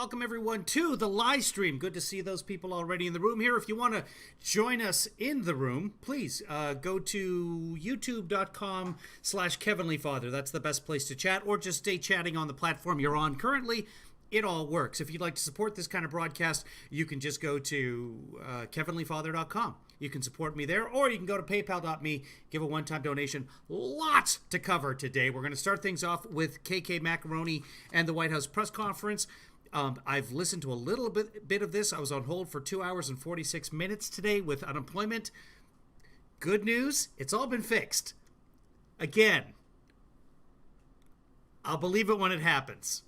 welcome everyone to the live stream. Good to see those people already in the room here. If you want to join us in the room, please go to youtube.com/KevinLeeFather. That's the best place to chat, or just stay chatting on the platform you're on currently. It all works. If you'd like to support this kind of broadcast, you can just go to KevinLeeFather.com. You can support me there, or you can go to PayPal.me, give a one-time donation. Lots to cover today. We're going to start things off with Kayleigh Macaroni and the White House press conference. I've listened to a little bit of this. I was on hold for 2 hours and 46 minutes today with unemployment. Good news, it's all been fixed. Again, I'll believe it when it happens.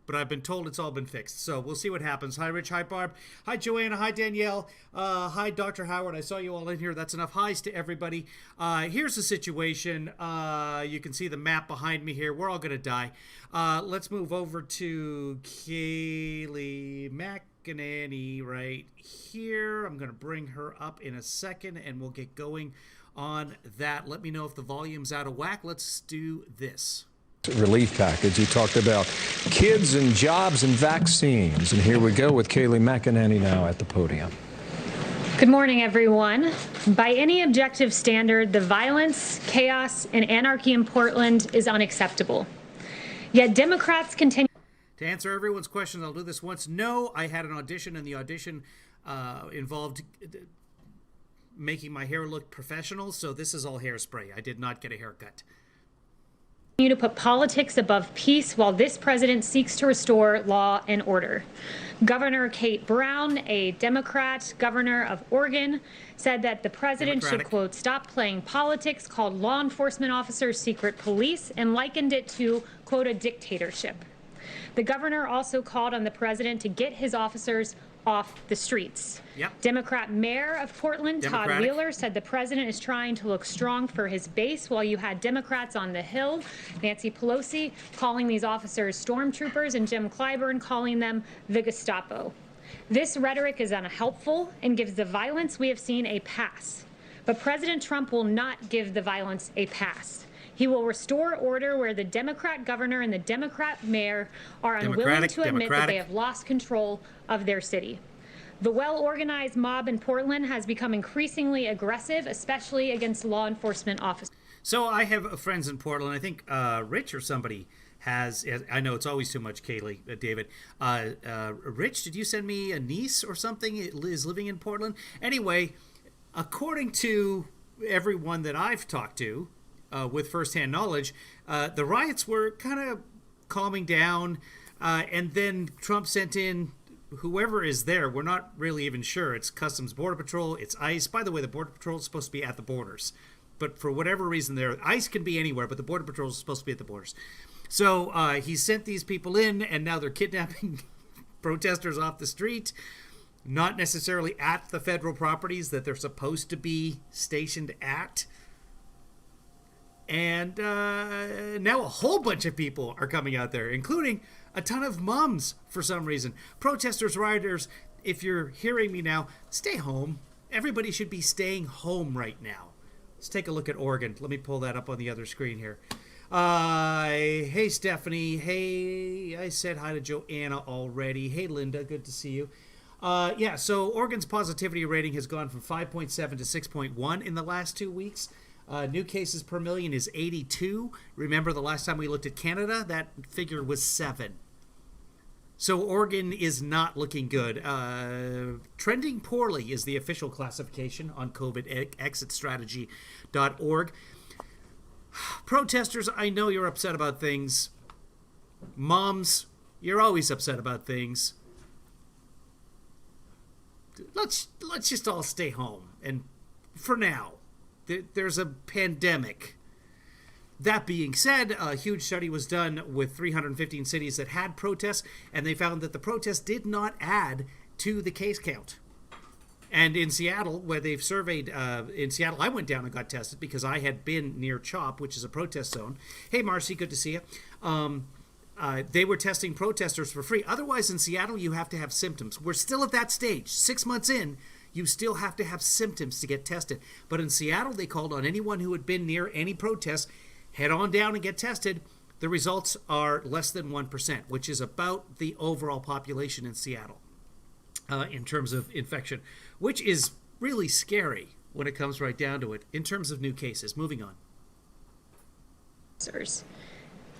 But I've been told it's all been fixed. So we'll see what happens. Hi, Rich. Hi, Barb. Hi, Joanna. Hi, Danielle. Hi, Dr. Howard. I saw you all in here. That's enough highs to everybody. Here's the situation. You can see the map behind me here. We're all going to die. Let's move over to Kayleigh Macaroni right here. I'm going to bring her up in a second, and we'll get going on that. Let me know if the volume's out of whack. Let's do this. Relief package. He talked about kids and jobs and vaccines. And here we go with Kayleigh Macaroni now at the podium. Good morning, everyone. By any objective standard, the violence, chaos, and anarchy in Portland is unacceptable. Yet Democrats continue. To answer everyone's questions, I'll do this once. No, I had an audition, and the audition involved making my hair look professional, so this is all hairspray. I did not get a haircut. To put politics above peace while this president seeks to restore law and order. Governor Kate Brown, a Democrat governor of Oregon, said that the president should, quote, stop playing politics, called law enforcement officers secret police, and likened it to, quote, a dictatorship. The governor also called on the president to get his officers off the streets. Yep. Democrat Mayor of Portland, Todd Wheeler, said the president is trying to look strong for his base, while you had Democrats on the Hill, Nancy Pelosi calling these officers stormtroopers, and Jim Clyburn calling them the Gestapo. This rhetoric is unhelpful and gives the violence we have seen a pass. But President Trump will not give the violence a pass. He will restore order where the Democrat governor and the Democrat mayor are unwilling to admit that they have lost control of their city. The well-organized mob in Portland has become increasingly aggressive, especially against law enforcement officers. So I have friends in Portland. I think Rich or somebody has. I know it's always too much, Kayleigh, David. Rich, did you send me a niece or something? Is living in Portland? Anyway, according to everyone that I've talked to, with firsthand knowledge, the riots were kind of calming down, and then Trump sent in whoever is there. We're not really even sure. It's Customs Border Patrol, it's ICE. By the way, the Border Patrol is supposed to be at the borders, but for whatever reason there, ICE can be anywhere, but the Border Patrol is supposed to be at the borders. So he sent these people in, and now they're kidnapping protesters off the street, not necessarily at the federal properties that they're supposed to be stationed at. And now a whole bunch of people are coming out there, including a ton of moms for some reason. Protesters, rioters, if you're hearing me now, stay home. Everybody should be staying home right now. Let's take a look at Oregon. Let me pull that up on the other screen here. Hey, Stephanie. Hey, I said hi to Joanna already. Hey, Linda. Good to see you. Yeah, so Oregon's positivity rating has gone from 5.7 to 6.1 in the last 2 weeks. New cases per million is 82. Remember the last time we looked at Canada, that figure was 7. So Oregon is not looking good. Trending poorly is the official classification on COVIDexitstrategy.org. Protesters, I know you're upset about things. Moms, you're always upset about things. Let's just all stay home, and for now. There's a pandemic. That being said, a huge study was done with 315 cities that had protests, and they found that the protests did not add to the case count. And in Seattle, where they've surveyed, in Seattle, I went down and got tested because I had been near CHOP, which is a protest zone. Hey, Marcy, good to see you. They were testing protesters for free. Otherwise, in Seattle, you have to have symptoms. We're still at that stage. 6 months in, you still have to have symptoms to get tested. But in Seattle, they called on anyone who had been near any protest, head on down and get tested. the results are less than 1%, which is about the overall population in Seattle in terms of infection, which is really scary when it comes right down to it in terms of new cases. Moving on.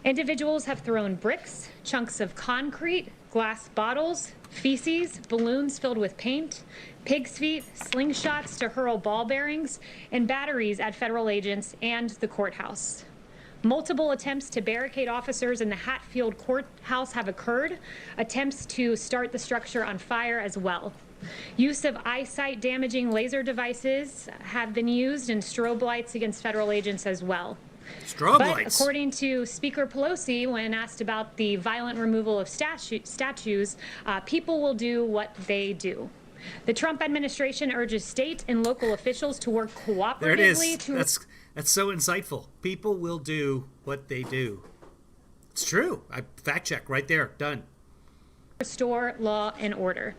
Individuals have thrown bricks, chunks of concrete, glass bottles, feces, balloons filled with paint, pig's feet, slingshots to hurl ball bearings, and batteries at federal agents and the courthouse. Multiple attempts to barricade officers in the Hatfield courthouse have occurred, attempts to start the structure on fire as well. Use of eyesight damaging laser devices have been used, and strobe lights against federal agents as well. Strobe But lights. according to Speaker Pelosi, when asked about the violent removal of statues, people will do what they do. The Trump administration urges state and local officials to work cooperatively. There it is. That's so insightful. People will do what they do. It's true. I fact check right there. Done. Restore law and order.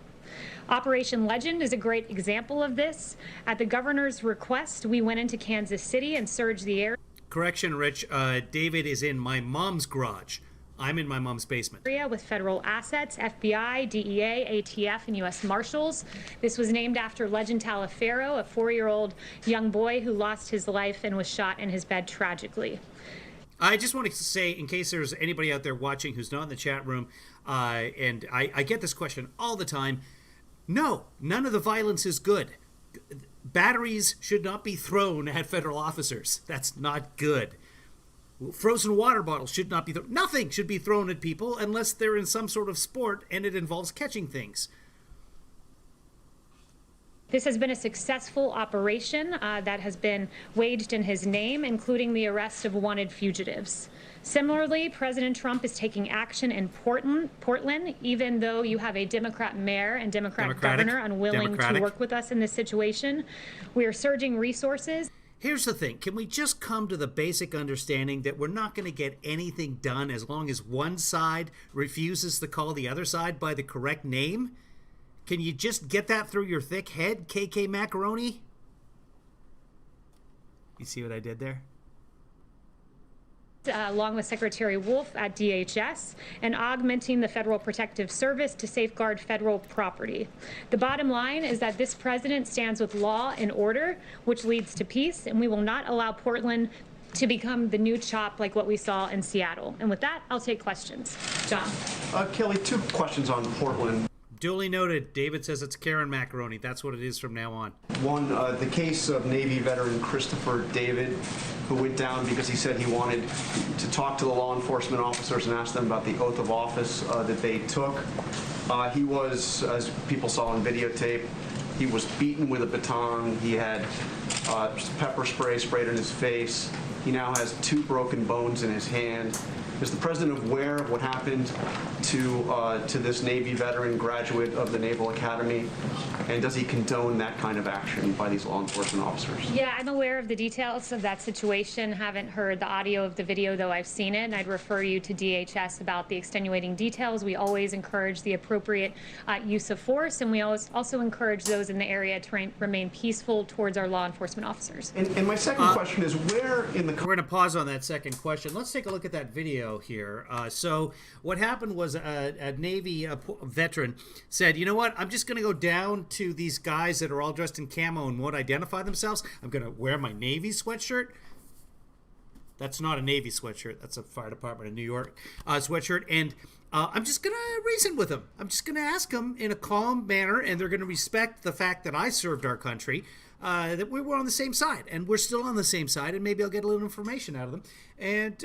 Operation Legend is a great example of this. At the governor's request, we went into Kansas City and surged the area. Correction, Rich. David is in my mom's garage. I'm in my mom's basement. With federal assets, FBI, DEA, ATF, and U.S. Marshals. This was named after Legend Taliaferro, a 4-year-old young boy who lost his life and was shot in his bed tragically. I just want to say, in case there's anybody out there watching who's not in the chat room, and I get this question all the time, no, none of the violence is good. Batteries should not be thrown at federal officers. That's not good. Frozen water bottles should not be thrown. Nothing should be thrown at people unless they're in some sort of sport and it involves catching things. This has been a successful operation that has been waged in his name, including the arrest of wanted fugitives. Similarly, President Trump is taking action in Portland, even though you have a Democrat mayor and Democratic governor unwilling to work with us in this situation. We are surging resources. Here's the thing. Can we just come to the basic understanding that we're not going to get anything done as long as one side refuses to call the other side by the correct name? Can you just get that through your thick head, Kayleigh Macaroni? You see what I did there? Along with Secretary Wolf at DHS, and augmenting the Federal Protective Service to safeguard federal property. The bottom line is that this president stands with law and order, which leads to peace, and we will not allow Portland to become the new CHOP like what we saw in Seattle. And with that, I'll take questions. John. Kelly, 2 questions on Portland. Duly noted. David says it's Karen Macaroni. That's what it is from now on. One, the case of Navy veteran Christopher David, who went down because he said he wanted to talk to the law enforcement officers and ask them about the oath of office that they took. He was, as people saw on videotape, he was beaten with a baton. He had pepper spray sprayed in his face. He now has 2 broken bones in his hand. Is the president aware of what happened to this Navy veteran graduate of the Naval Academy? And does he condone that kind of action by these law enforcement officers? Yeah, I'm aware of the details of that situation. Haven't heard the audio of the video, though I've seen it, and I'd refer you to DHS about the extenuating details. We always encourage the appropriate use of force, and we also encourage those in the area to remain peaceful towards our law enforcement officers. And my second question is, where in the... We're going to pause on that second question. Let's take a look at that video here. So what happened was a Navy veteran said, you know what, I'm just going to go down to these guys that are all dressed in camo and won't identify themselves. I'm going to wear my Navy sweatshirt. That's not a Navy sweatshirt. That's a fire department in New York sweatshirt. And I'm just going to reason with them. I'm just going to ask them in a calm manner, and they're going to respect the fact that I served our country, that we were on the same side, and we're still on the same side, and maybe I'll get a little information out of them. And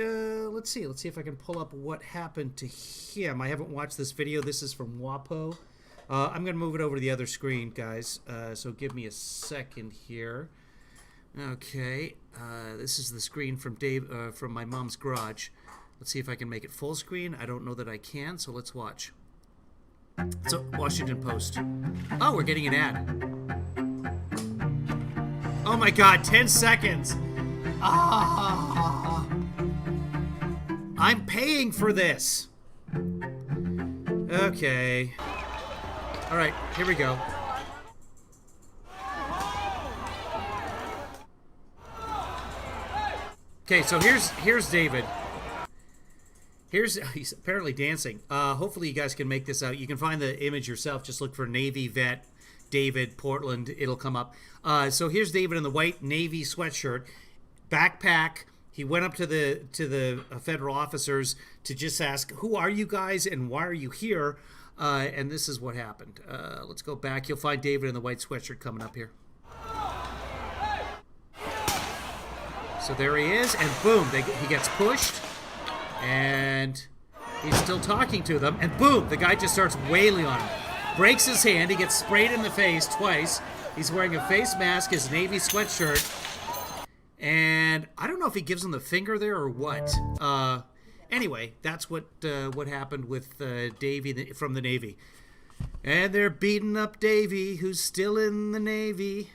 let's see if I can pull up what happened to him. I haven't watched this video. This is from WAPO. I'm going to move it over to the other screen, guys, so give me a second here. Okay, this is the screen from from my mom's garage. Let's see if I can make it full screen. I don't know that I can, so let's watch. So, Washington Post. Oh, we're getting an ad. Oh my God, 10 seconds. I'm paying for this. Okay. All right, here we go. Okay, so here's David. He's apparently dancing. Hopefully you guys can make this out. You can find the image yourself. Just look for Navy vet David Portland. It'll come up. So here's David in the white Navy sweatshirt, backpack. He went up to the federal officers to just ask, "Who are you guys and why are you here?" And this is what happened. Let's go back. You'll find David in the white sweatshirt coming up here. So there he is, and boom, he gets pushed. And he's still talking to them. And boom, the guy just starts wailing on him. Breaks his hand. He gets sprayed in the face twice. He's wearing a face mask, his Navy sweatshirt. And I don't know if he gives him the finger there or what. Anyway, that's what happened with Davey from the Navy. And they're beating up Davey, who's still in the Navy.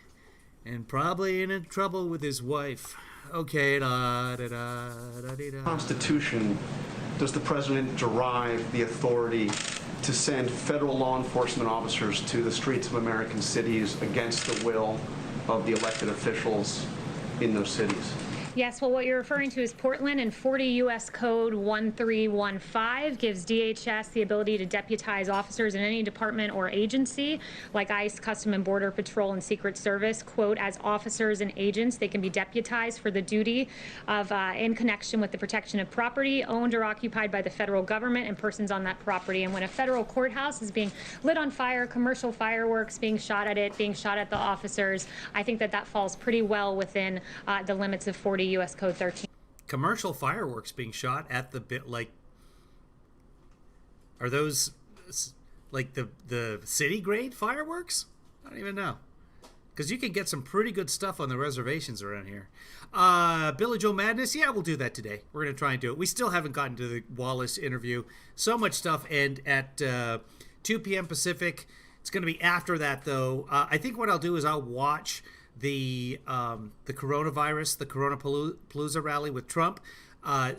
And probably in trouble with his wife. Okay, Constitution, does the president derive the authority to send federal law enforcement officers to the streets of American cities against the will of the elected officials in those cities? Yes, well, what you're referring to is Portland, and 40 U.S. Code 1315 gives DHS the ability to deputize officers in any department or agency, like ICE, Custom and Border Patrol, and Secret Service, quote, as officers and agents. They can be deputized for the duty of, in connection with the protection of property owned or occupied by the federal government and persons on that property. And when a federal courthouse is being lit on fire, commercial fireworks being shot at it, being shot at the officers, I think that falls pretty well within the limits of 40 U.S. Code 13. Commercial fireworks being shot at the bit, like, are those like the city grade fireworks? I don't even know, because you can get some pretty good stuff on the reservations around here. Billy Joe Madness, yeah, we'll do that today. We're gonna try and do it. We still haven't gotten to the Wallace interview. So much stuff, and at 2 p.m. Pacific, it's gonna be after that though. I think what I'll do is I'll watch the coronavirus, the Coronapalooza rally with Trump,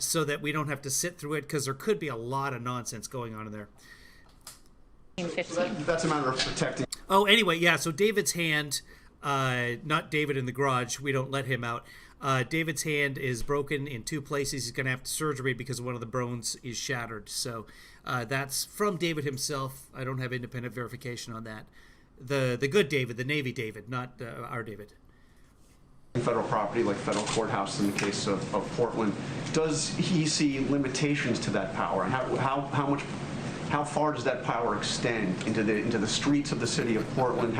so that we don't have to sit through it, because there could be a lot of nonsense going on in there. So that's a matter of protecting. Oh, anyway, yeah, so David's hand, not David in the garage, we don't let him out. David's hand is broken in 2 places. He's going to have surgery because one of the bones is shattered. So that's from David himself. I don't have independent verification on that. The good David, the Navy David, not our David. Federal property, like federal courthouse in the case of Portland, does he see limitations to that power? And how far does that power extend into the streets of the city of Portland?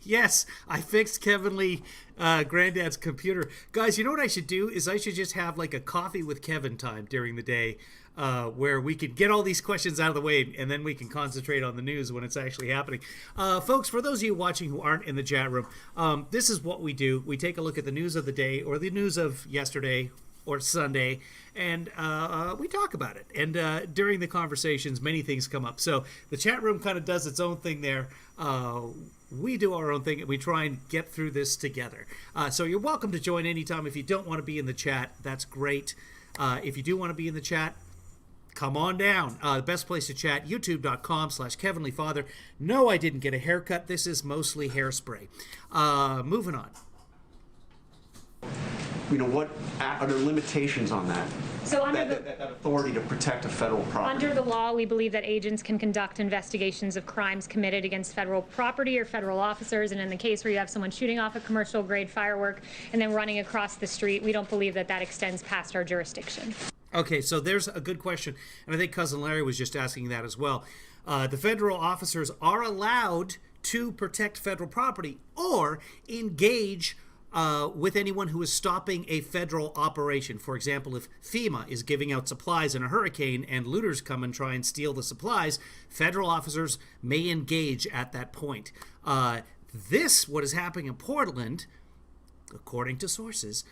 Yes, I fixed Kevin Lee, Granddad's computer. Guys, you know what I should do is I should just have like a coffee with Kevin time during the day, where we can get all these questions out of the way, and then we can concentrate on the news when it's actually happening. Folks, for those of you watching who aren't in the chat room, this is what we do. We take a look at the news of the day or the news of yesterday or Sunday, and we talk about it. And during the conversations, many things come up. So the chat room kind of does its own thing there. We do our own thing, and we try and get through this together. So you're welcome to join anytime. If you don't want to be in the chat, that's great. If you do want to be in the chat, come on down. The best place to chat, youtube.com/KevinLeeFather. No, I didn't get a haircut. This is mostly hairspray. Moving on. What are there limitations on that? So under that authority to protect a federal property? Under the law, we believe that agents can conduct investigations of crimes committed against federal property or federal officers. And in the case where you have someone shooting off a commercial grade firework and then running across the street, we don't believe that extends past our jurisdiction. Okay, so there's a good question, and I think Cousin Larry was just asking that as well. The federal officers are allowed to protect federal property or engage with anyone who is stopping a federal operation. For example, if FEMA is giving out supplies in a hurricane and looters come and try and steal the supplies, federal officers may engage at that point. What is happening in Portland, according to sources,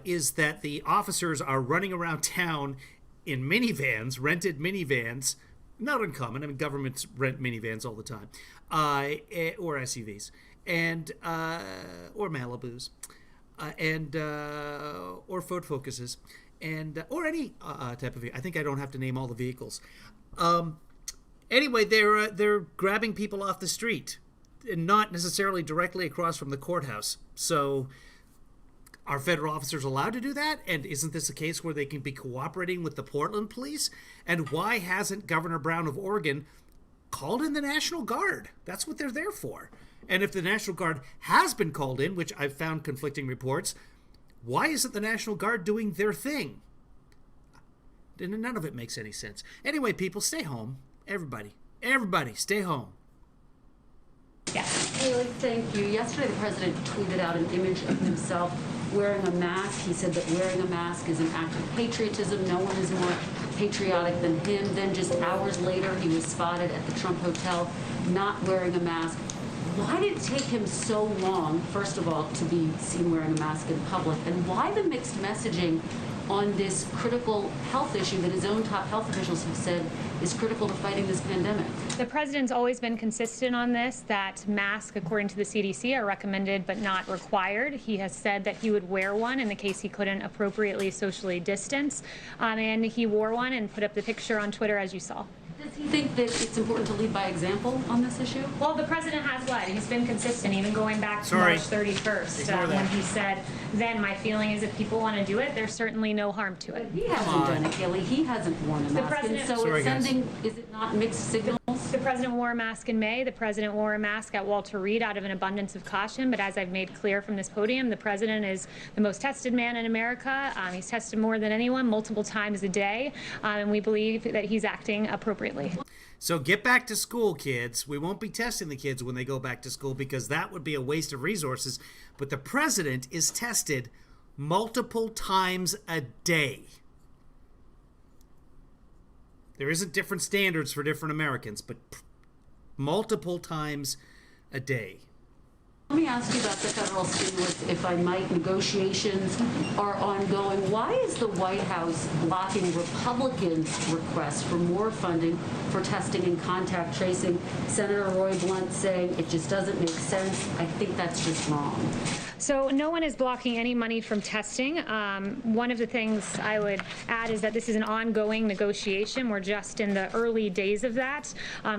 is that the officers are running around town in minivans, rented minivans. Not uncommon. I mean, governments rent minivans all the time, or SUVs, and or Malibus, and or Ford Focuses, and or any type of vehicle. I think I don't have to name all the vehicles. Anyway, they're grabbing people off the street, and not necessarily directly across from the courthouse. So Are federal officers allowed to do that? And isn't this a case where they can be cooperating with the Portland police? And why hasn't Governor Brown of Oregon called in the National Guard? That's what they're there for. And if the National Guard has been called in, which I've found conflicting reports, why isn't the National Guard doing their thing? None of it makes any sense. Anyway, people, stay home. Everybody, stay home. Yes. Kayleigh, thank you. Yesterday, the president tweeted out an image of himself wearing a mask. He said that wearing a mask is an act of patriotism. No one is more patriotic than him. Then just hours later, he was spotted at the Trump Hotel not wearing a mask. Why did it take him so long, first of all, to be seen wearing a mask in public? And why the mixed messaging on this critical health issue that his own top health officials have said is critical to fighting this pandemic? The president's always been consistent on this, that masks, according to the CDC, are recommended but not required. He has said that he would wear one in the case he couldn't appropriately socially distance. And he wore one and put up the picture on Twitter, as you saw. Does he think that it's important to lead by example on this issue? Well, the president has led. He's been consistent, even going back to March 31st, when he said, then my feeling is if people want to do it, there's certainly no harm to it. But he hasn't done it, Kayleigh. He hasn't worn a mask. And so it's sending, is it not mixed signals? The president wore a mask in May. The president wore a mask at Walter Reed out of an abundance of caution. But as I've made clear from this podium, the president is the most tested man in America. He's tested more than anyone, multiple times a day. And we believe that he's acting appropriately. So get back to school, kids. We won't be testing the kids when they go back to school because that would be a waste of resources. But the president is tested multiple times a day. There isn't different standards for different Americans, but multiple times a day. Let me ask you about the federal stimulus, if I might. Negotiations are ongoing. Why is the White House blocking Republicans' requests for more funding for testing and contact tracing? Senator Roy Blunt saying it just doesn't make sense. I think that's just wrong. So no one is blocking any money from testing. One of the things I would add is that this is an ongoing negotiation. We're just in the early days of that.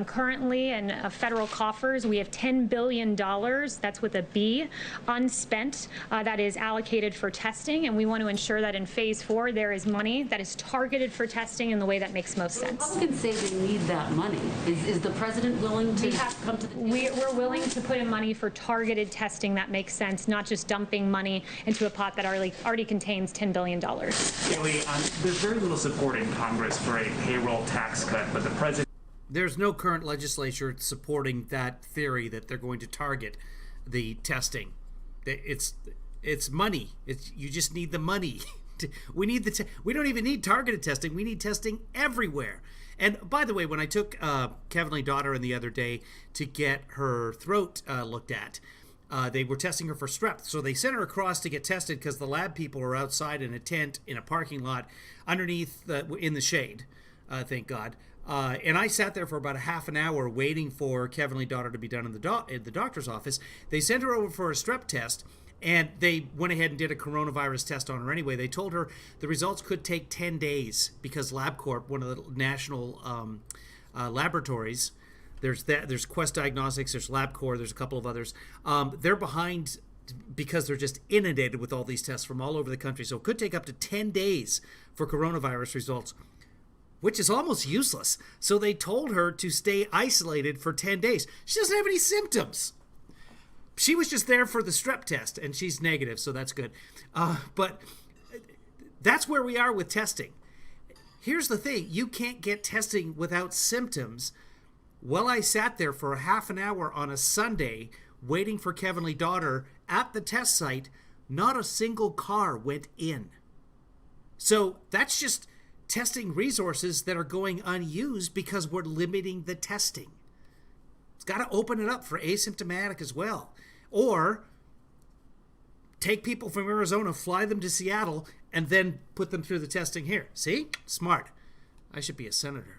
Currently in federal coffers, we have $10 billion, that's with a B, unspent, that is allocated for testing. And we want to ensure that in phase 4, there is money that is targeted for testing in the way that makes most sense. Republicans say they need that money. Is the president willing to come to the table? We're willing to put in money for targeted testing that makes sense, not just dumping money into a pot that already contains $10 billion. Kayleigh, there's very little support in Congress for a payroll tax cut, but the president... There's no current legislature supporting that theory that they're going to target the testing. It's money. You just need the money. We don't even need targeted testing. We need testing everywhere. And by the way, when I took Kayleigh's daughter in the other day to get her throat looked at, they were testing her for strep. So they sent her across to get tested because the lab people were outside in a tent in a parking lot underneath in the shade, thank God. And I sat there for about a half an hour waiting for Kayleigh's daughter to be done in the doctor's office. They sent her over for a strep test, and they went ahead and did a coronavirus test on her anyway. They told her the results could take 10 days because LabCorp, one of the national laboratories, there's Quest Diagnostics, there's LabCorp, there's a couple of others. They're behind because they're just inundated with all these tests from all over the country. So it could take up to 10 days for coronavirus results, which is almost useless. So they told her to stay isolated for 10 days. She doesn't have any symptoms. She was just there for the strep test, and she's negative, so that's good. But that's where we are with testing. Here's the thing. You can't get testing without symptoms. Well, I sat there for a half an hour on a Sunday waiting for Kayleigh's daughter at the test site. Not a single car went in. So that's just testing resources that are going unused because we're limiting the testing. It's got to open it up for asymptomatic as well. Or take people from Arizona, fly them to Seattle, and then put them through the testing here. See? Smart. I should be a senator.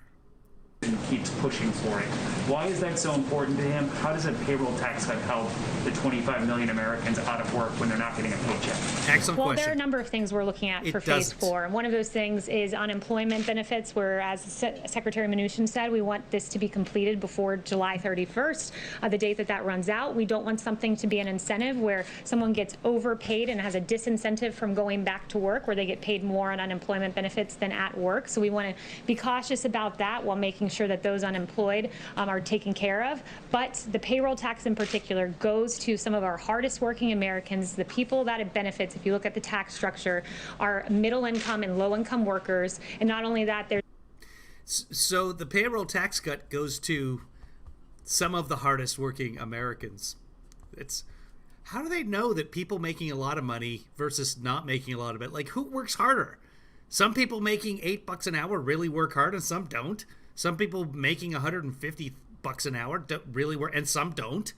administration keeps pushing for it. Why is that so important to him? How does a payroll tax cut help the 25 million Americans out of work when they're not getting a paycheck? Excellent well, question. There are a number of things we're looking at for phase 4. And one of those things is unemployment benefits, where, as Secretary Mnuchin said, we want this to be completed before July 31st, the date that runs out. We don't want something to be an incentive where someone gets overpaid and has a disincentive from going back to work, where they get paid more on unemployment benefits than at work. So we want to be cautious about that while making sure that those unemployed are taken care of. But the payroll tax in particular goes to some of our hardest working Americans. The people that it benefits, if you look at the tax structure, are middle income and low income workers. And not only that, there's so the payroll tax cut goes to some of the hardest working Americans. How do they know that people making a lot of money versus not making a lot of it? Like, who works harder? Some people making $8 an hour really work hard, and some don't. Some people making $150 an hour don't really work, and some don't.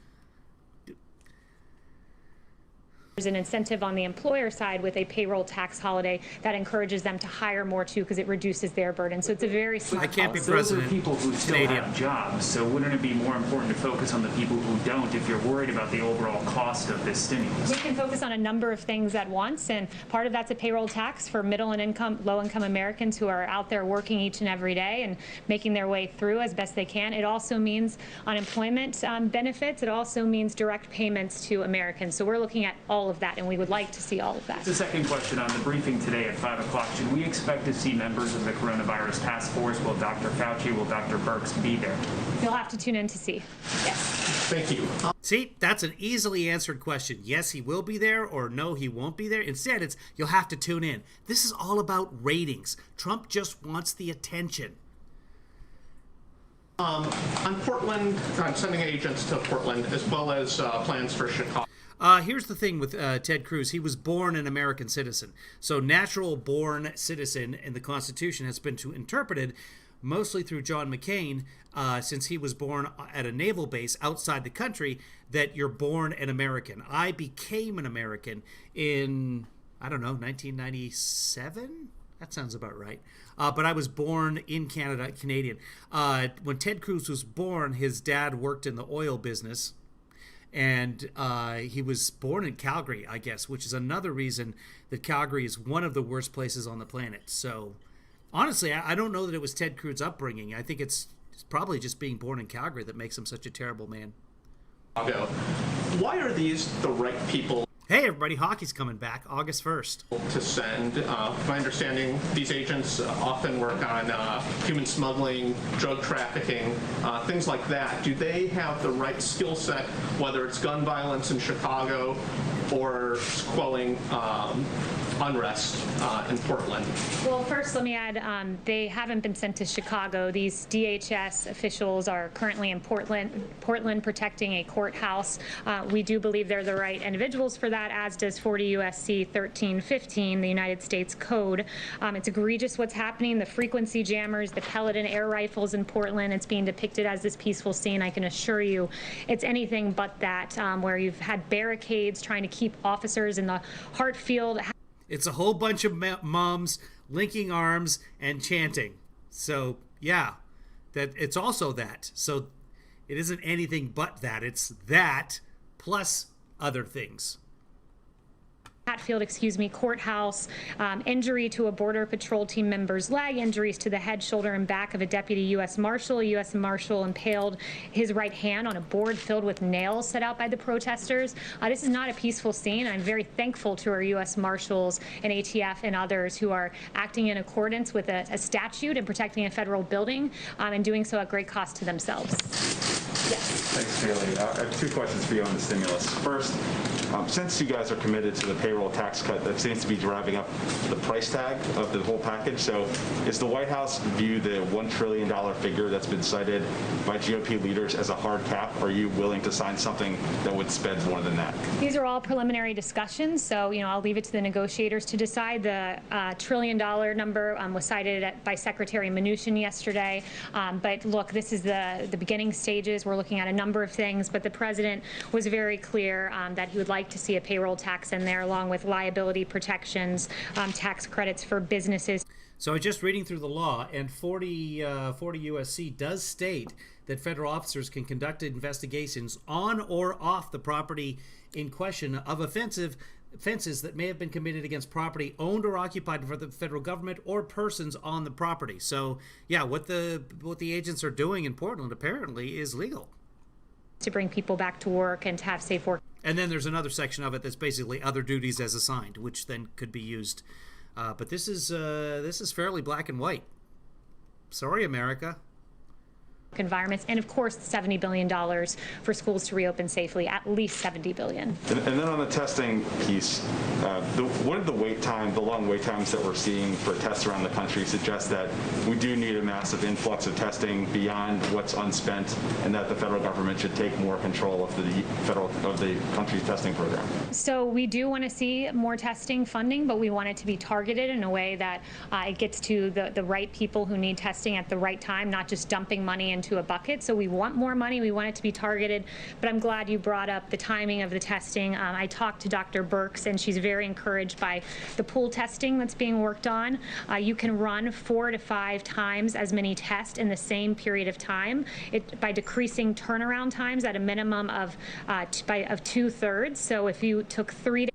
There's an incentive on the employer side with a payroll tax holiday that encourages them to hire more too, because it reduces their burden. So it's a very I can't be Those president. are people who still Canadian. have jobs. So wouldn't it be more important to focus on the people who don't if you're worried about the overall cost of this stimulus? We can focus on a number of things at once, and part of that's a payroll tax for middle and low income Americans who are out there working each and every day and making their way through as best they can. It also means unemployment benefits. It also means direct payments to Americans. So we're looking at all of that, and we would like to see all of that. The second question on the briefing today at 5 o'clock. Should we expect to see members of the coronavirus task force? Will Dr. Fauci, will Dr. Birx be there? You'll have to tune in to see. Yes. Thank you. See, that's an easily answered question. Yes, he will be there, or no, he won't be there. Instead, it's you'll have to tune in. This is all about ratings. Trump just wants the attention. On Portland, I'm sending agents to Portland, as well as plans for Chicago. Here's the thing with Ted Cruz. He was born an American citizen. So natural born citizen in the Constitution has been interpreted mostly through John McCain, since he was born at a naval base outside the country, that you're born an American. I became an American in, 1997? That sounds about right. But I was born in Canada, Canadian. When Ted Cruz was born, his dad worked in the oil business. And he was born in Calgary, I guess, which is another reason that Calgary is one of the worst places on the planet. So, honestly, I don't know that it was Ted Cruz's upbringing. I think it's probably just being born in Calgary that makes him such a terrible man. Why are these the right people Hey, everybody, hockey's coming back August 1st. to send? My understanding, these agents often work on human smuggling, drug trafficking, things like that. Do they have the right skill set, whether it's gun violence in Chicago or quelling unrest in Portland? Well, first, let me add, they haven't been sent to Chicago. These DHS officials are currently in Portland protecting a courthouse. We do believe they're the right individuals for that, as does 40 U.S.C. 1315, the United States Code. It's egregious what's happening. The frequency jammers, the pellet and air rifles in Portland, it's being depicted as this peaceful scene. I can assure you it's anything but that, where you've had barricades trying to keep officers in the Hartfield. It's a whole bunch of moms linking arms and chanting. So, yeah, that it's also that. So it isn't anything but that. It's that plus other things. Hatfield, courthouse, injury to a Border Patrol team member's leg, injuries to the head, shoulder, and back of a deputy U.S. Marshal. A U.S. Marshal impaled his right hand on a board filled with nails set out by the protesters. This is not a peaceful scene. I'm very thankful to our U.S. Marshals and ATF and others who are acting in accordance with a statute and protecting a federal building, and doing so at great cost to themselves. Yes. Thanks, Kayleigh. I have two questions for you on the stimulus. First, since you guys are committed to the payroll tax cut, that seems to be driving up the price tag of the whole package. So is the White House view the $1 trillion figure that's been cited by GOP leaders as a hard cap? Or are you willing to sign something that would spend more than that? These are all preliminary discussions, so I'll leave it to the negotiators to decide. The $1 trillion number was cited by Secretary Mnuchin yesterday. But look, this is the beginning stages. We're looking at a number of things, but the president was very clear that he would like to see a payroll tax in there, along with liability protections, tax credits for businesses. So I'm just reading through the law, and 40 USC does state that federal officers can conduct investigations on or off the property in question of offenses that may have been committed against property owned or occupied by the federal government or persons on the property. So, yeah, what the agents are doing in Portland apparently is legal. To bring people back to work and to have safe work. And then there's another section of it that's basically other duties as assigned, which then could be used. But this is fairly black and white. Sorry, America. Environments, and of course $70 billion for schools to reopen safely, at least $70 billion. And then on the testing piece, what are the long wait times that we're seeing for tests around the country suggest that we do need a massive influx of testing beyond what's unspent, and that the federal government should take more control of the country's testing program? So we do want to see more testing funding, but we want it to be targeted in a way that it gets to the right people who need testing at the right time, not just dumping money into a bucket. So we want more money. We want it to be targeted. But I'm glad you brought up the timing of the testing. I talked to Dr. Birx, and she's very encouraged by the pool testing that's being worked on. You can run 4 to 5 times as many tests in the same period of time by decreasing turnaround times at a minimum of 2/3. So if you took 3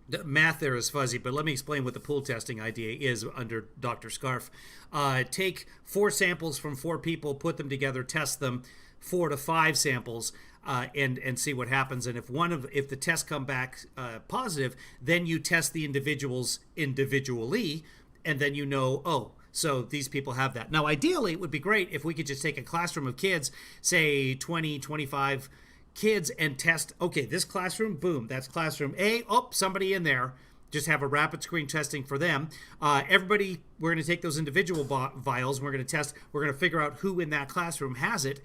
The math there is fuzzy, but let me explain what the pool testing idea is under Dr. Scarf. Take 4 samples from 4 people, put them together, test them, 4 to 5 samples, and see what happens. And if the tests come back positive, then you test the individuals individually, and then you know, so these people have that. Now, ideally, it would be great if we could just take a classroom of kids, say 20, 25 kids, and test, okay, this classroom, boom, that's classroom A, somebody in there, just have a rapid screen testing for them. Everybody, we're going to take those individual vials, we're going to test, we're going to figure out who in that classroom has it.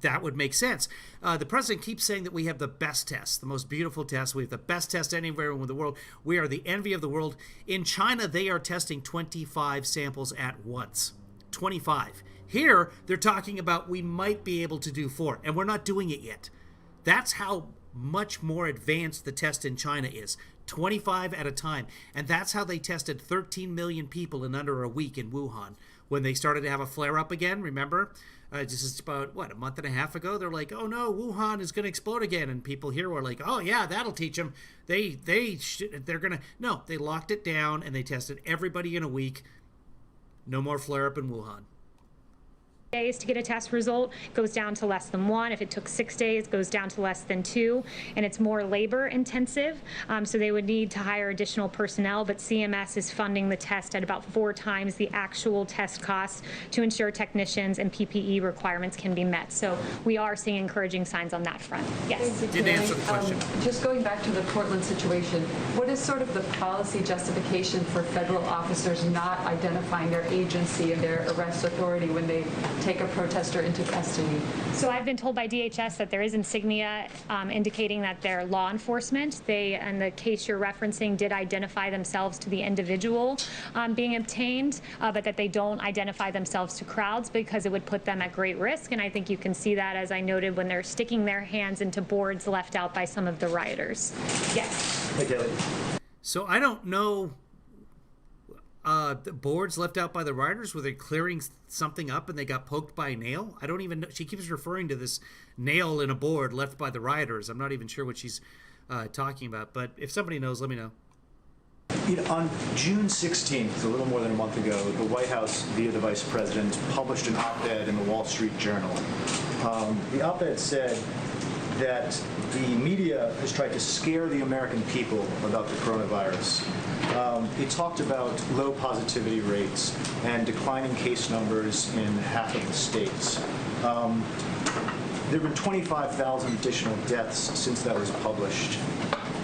That would make sense. The president keeps saying that we have the best tests, the most beautiful tests. We have the best tests anywhere in the world. We are the envy of the world. In China, they are testing 25 samples at once. 25. Here, they're talking about we might be able to do 4, and we're not doing it yet. That's how much more advanced the test in China is. 25 at a time. And that's how they tested 13 million people in under a week in Wuhan. When they started to have a flare-up again, remember? This is about, a month and a half ago? They're like, oh no, Wuhan is going to explode again. And people here were like, oh yeah, that'll teach them. They're going to... No, they locked it down and they tested everybody in a week. No more flare-up in Wuhan. Days to get a test result goes down to less than 1. If it took 6 days, it goes down to less than 2, and it's more labor intensive, so they would need to hire additional personnel, but CMS is funding the test at about 4 times the actual test cost to ensure technicians and PPE requirements can be met. So we are seeing encouraging signs on that front. Yes. Didn't answer the question. Just going back to the Portland situation, what is sort of the policy justification for federal officers not identifying their agency and their arrest authority when they take a protester into custody? So I've been told by DHS that there is insignia indicating that they're law enforcement. They, in the case you're referencing, did identify themselves to the individual being obtained, but that they don't identify themselves to crowds because it would put them at great risk. And I think you can see that, as I noted, when they're sticking their hands into boards left out by some of the rioters. Yes. Hey, Kayleigh. So I don't know... the boards left out by the rioters, were they clearing something up and they got poked by a nail? I don't even know. She keeps referring to this nail in a board left by the rioters. I'm not even sure what she's talking about, but if somebody knows, let me know. On June 16th, a little more than a month ago, the White House, via the Vice President, published an op-ed in the Wall Street Journal. The op-ed said that the media has tried to scare the American people about the coronavirus. It talked about low positivity rates and declining case numbers in half of the states. There have been 25,000 additional deaths since that was published.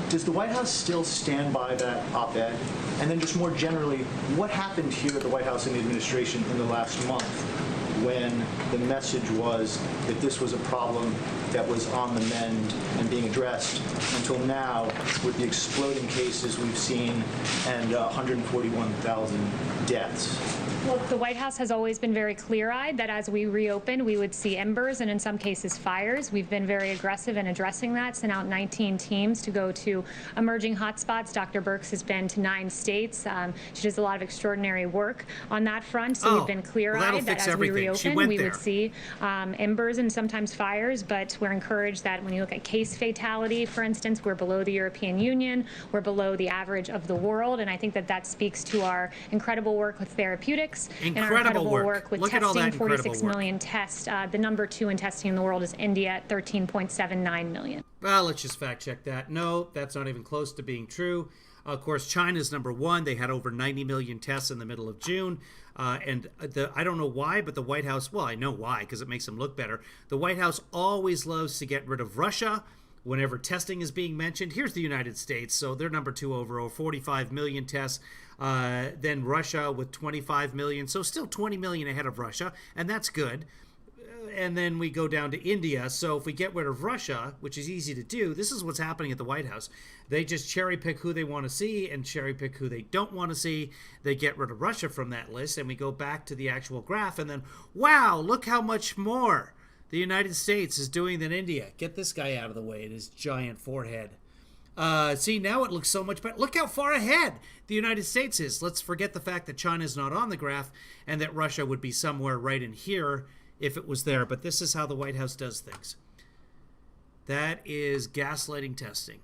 Does the White House still stand by that op-ed? And then just more generally, what happened here at the White House and the administration in the last month? when the message was that this was a problem that was on the mend and being addressed, until now, with the exploding cases we've seen and 141,000 deaths? Well, the White House has always been very clear-eyed that as we reopen, we would see embers and in some cases fires. We've been very aggressive in addressing that, sent out 19 teams to go to emerging hotspots. Dr. Birx has been to 9 states. She does a lot of extraordinary work on that front, so we've been clear-eyed that as we reopen, we would see embers and sometimes fires, but we're encouraged that when you look at case fatality, for instance, we're below the European Union, we're below the average of the world, and I think that that speaks to our incredible work with therapeutics and our incredible work with testing, 46 million tests. The number 2 in testing in the world is India at 13.79 million. Well, let's just fact check that. No, that's not even close to being true. Of course, China's number 1. They had over 90 million tests in the middle of June. I don't know why, but the White House, well, I know why, because it makes them look better. The White House always loves to get rid of Russia whenever testing is being mentioned. Here's the United States. So they're number 2 overall, 45 million tests. Then Russia with 25 million. So still 20 million ahead of Russia, and that's good. And then we go down to India. So if we get rid of Russia, which is easy to do, this is what's happening at the White House. They just cherry pick who they want to see and cherry pick who they don't want to see. They get rid of Russia from that list, and we go back to the actual graph, and then, wow, look how much more the United States is doing than India. Get this guy out of the way and his giant forehead. See, now it looks so much better. Look how far ahead the United States is. Let's forget the fact that China's not on the graph and that Russia would be somewhere right in here if it was there. But this is how the White House does things. That is gaslighting testing.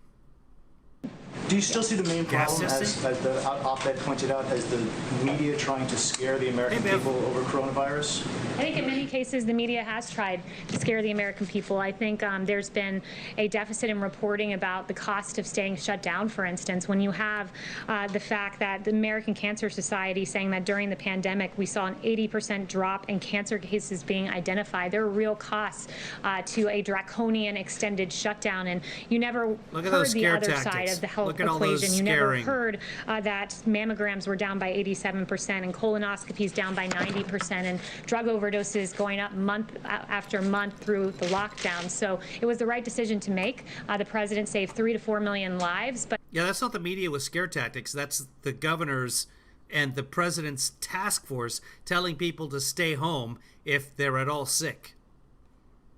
Do you still see the main problem, as the op-ed pointed out, as the media trying to scare the American people over coronavirus? I think in many cases the media has tried to scare the American people. I think there's been a deficit in reporting about the cost of staying shut down, for instance. When you have the fact that the American Cancer Society saying that during the pandemic we saw an 80% drop in cancer cases being identified, there are real costs to a draconian extended shutdown, and you never heard the other side of the health equation. You never heard that mammograms were down by 87% and colonoscopies down by 90% and drug overdoses going up month after month through the lockdown. So it was the right decision to make. The president saved 3 to 4 million lives. But yeah, that's not the media with scare tactics. That's the governors and the president's task force telling people to stay home if they're at all sick.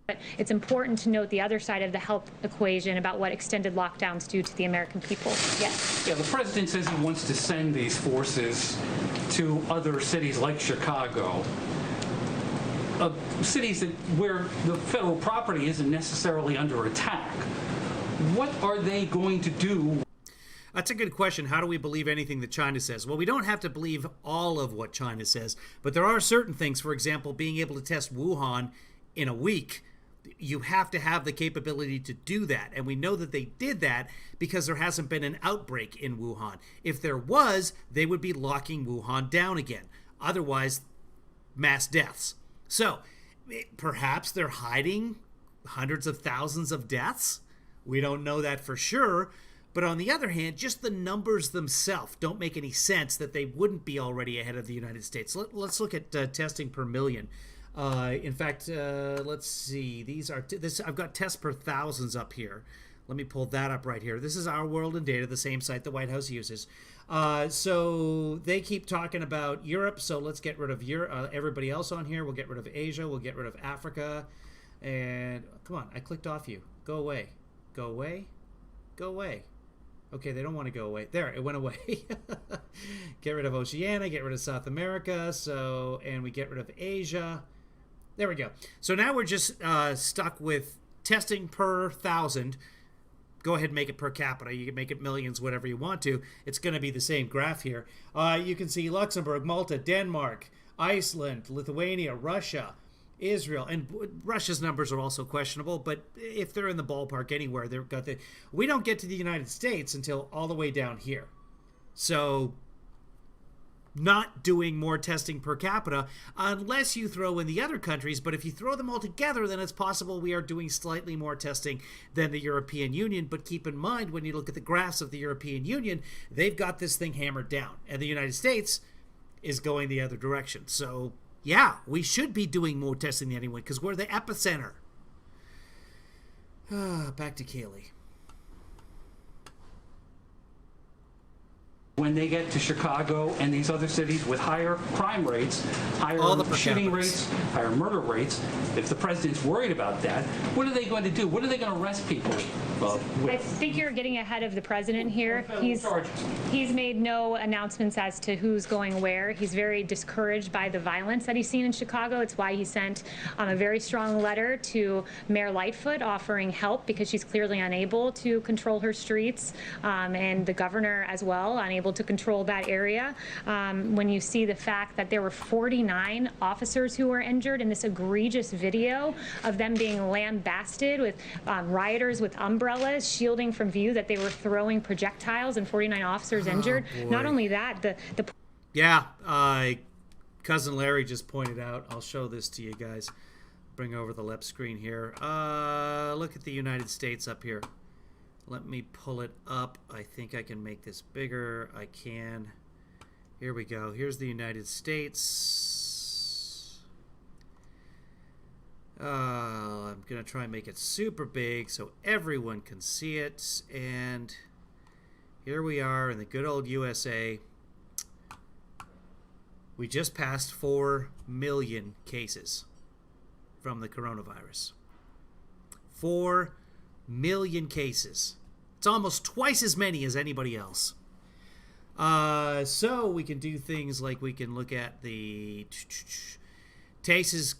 But it's important to note the other side of the health equation about what extended lockdowns do to the American people. Yes. Yeah, the president says he wants to send these forces to other cities like Chicago, cities where the federal property isn't necessarily under attack. What are they going to do? That's a good question. How do we believe anything that China says? Well, we don't have to believe all of what China says, but there are certain things, for example, being able to test Wuhan in a week. You have to have the capability to do that. And we know that they did that because there hasn't been an outbreak in Wuhan. If there was, they would be locking Wuhan down again. Otherwise, mass deaths. So perhaps they're hiding hundreds of thousands of deaths. We don't know that for sure. But on the other hand, just the numbers themselves don't make any sense that they wouldn't be already ahead of the United States. Let's look at testing per million. In fact, let's see. These are I've got tests per thousands up here. Let me pull that up right here. This is Our World in Data, the same site the White House uses. So they keep talking about Europe. So let's get rid of everybody else on here. We'll get rid of Asia. We'll get rid of Africa. And come on, I clicked off you. Go away. Go away. Go away. Okay, they don't want to go away. There, it went away. Get rid of Oceania. Get rid of South America. And we get rid of Asia. There we go. So now we're just stuck with testing per 1,000. Go ahead and make it per capita. You can make it millions, whatever you want to. It's going to be the same graph here. You can see Luxembourg, Malta, Denmark, Iceland, Lithuania, Russia, Israel. And Russia's numbers are also questionable, but if they're in the ballpark anywhere, they've got we don't get to the United States until all the way down here. So not doing more testing per capita unless you throw in the other countries. But if you throw them all together, then it's possible we are doing slightly more testing than the European Union. But keep in mind, when you look at the graphs of the European Union, they've got this thing hammered down. And the United States is going the other direction. So Yeah, we should be doing more testing than anyone because we're the epicenter. Back to Kayleigh. When they get to Chicago and these other cities with higher crime rates, higher shooting rates, higher murder rates, if the president's worried about that, what are they going to do? What are they going to arrest people with? I think you're getting ahead of the president here. He's made no announcements as to who's going where. He's very discouraged by the violence that he's seen in Chicago. It's why he sent a very strong letter to Mayor Lightfoot offering help because she's clearly unable to control her streets, and the governor as well, unable to control that area. When you see the fact that there were 49 officers who were injured in this egregious video of them being lambasted with rioters with umbrellas shielding from view that they were throwing projectiles and 49 officers injured. Boy. Not only that, Cousin Larry just pointed out, I'll show this to you guys. Bring over the left screen here. Look at the United States up here. Let me pull it up. I think I can make this bigger. I can. Here we go. Here's the United States. I'm going to try and make it super big so everyone can see it. And here we are in the good old USA. We just passed 4 million cases from the coronavirus. 4 million cases. It's almost twice as many as anybody else. So we can do things like we can look at the cases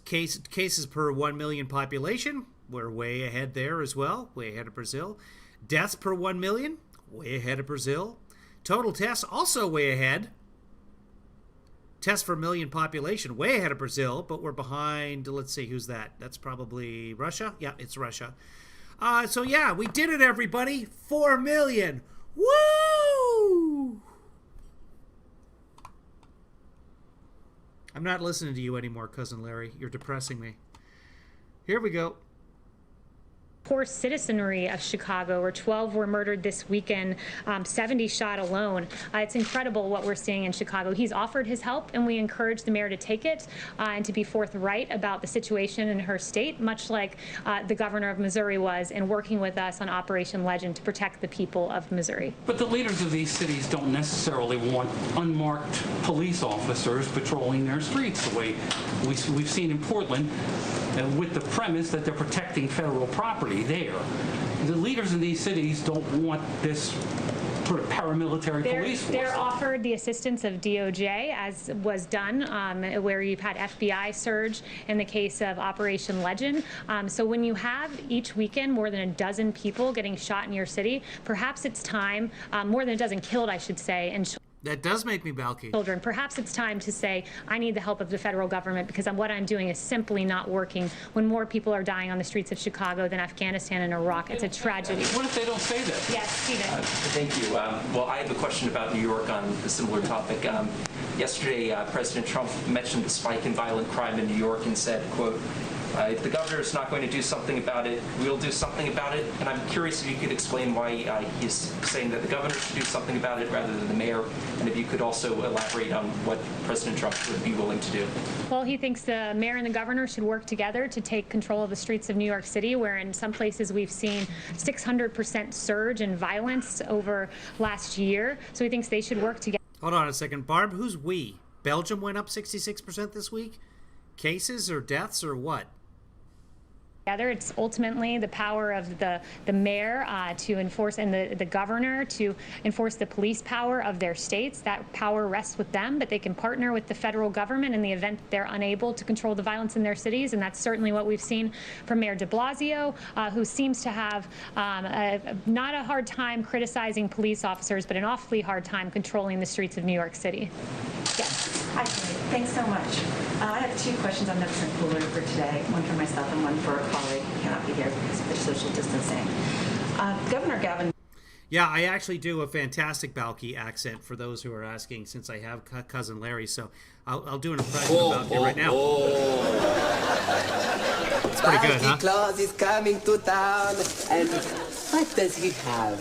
per 1 million population. We're way ahead there as well, way ahead of Brazil. Deaths per 1 million, way ahead of Brazil. Total tests, also way ahead. Tests per million population, way ahead of Brazil, but we're behind, let's see, who's that? That's probably Russia? Yeah, it's Russia. So yeah, we did it, everybody. 4 million. Woo! I'm not listening to you anymore, Cousin Larry. You're depressing me. Here we go. Poor citizenry of Chicago, where 12 were murdered this weekend, 70 shot alone. It's incredible what we're seeing in Chicago. He's offered his help, and we encourage the mayor to take it and to be forthright about the situation in her state, much like the governor of Missouri was in working with us on Operation Legend to protect the people of Missouri. But the leaders of these cities don't necessarily want unmarked police officers patrolling their streets the way we've seen in Portland, with the premise that they're protecting federal property there. The leaders in these cities don't want this sort of paramilitary police force. They're offered the assistance of DOJ, as was done, where you've had FBI surge in the case of Operation Legend. So when you have each weekend more than a dozen people getting shot in your city, perhaps it's time, more than a dozen killed, I should say, and that does make me balky. Children. Perhaps it's time to say, I need the help of the federal government because what I'm doing is simply not working when more people are dying on the streets of Chicago than Afghanistan and Iraq. It's a tragedy. What if they don't say that? Yes, Stephen. Thank you. Well, I have a question about New York on a similar topic. Yesterday, President Trump mentioned the spike in violent crime in New York and said, quote, if the governor is not going to do something about it, we'll do something about it. And I'm curious if you could explain why he's saying that the governor should do something about it rather than the mayor, and if you could also elaborate on what President Trump would be willing to do. Well, he thinks the mayor and the governor should work together to take control of the streets of New York City, where in some places we've seen 600% surge in violence over last year. So he thinks they should work together. Hold on a second. Barb, who's we? Belgium went up 66% this week? Cases or deaths or what? It's ultimately the power of the mayor to enforce and the governor to enforce the police power of their states. That power rests with them, but they can partner with the federal government in the event they're unable to control the violence in their cities. And that's certainly what we've seen from Mayor de Blasio, who seems to have not a hard time criticizing police officers, but an awfully hard time controlling the streets of New York City. Yes. Hi, thanks so much. I have 2 questions on the cooler for today, one for myself and one for a colleague who cannot be here because of the social distancing. Governor Gavin. Yeah, I actually do a fantastic Balky accent for those who are asking, since I have Cousin Larry, so I'll do an impression of Balky right now. It's pretty good, huh? Santa Claus is coming to town, and what does he have?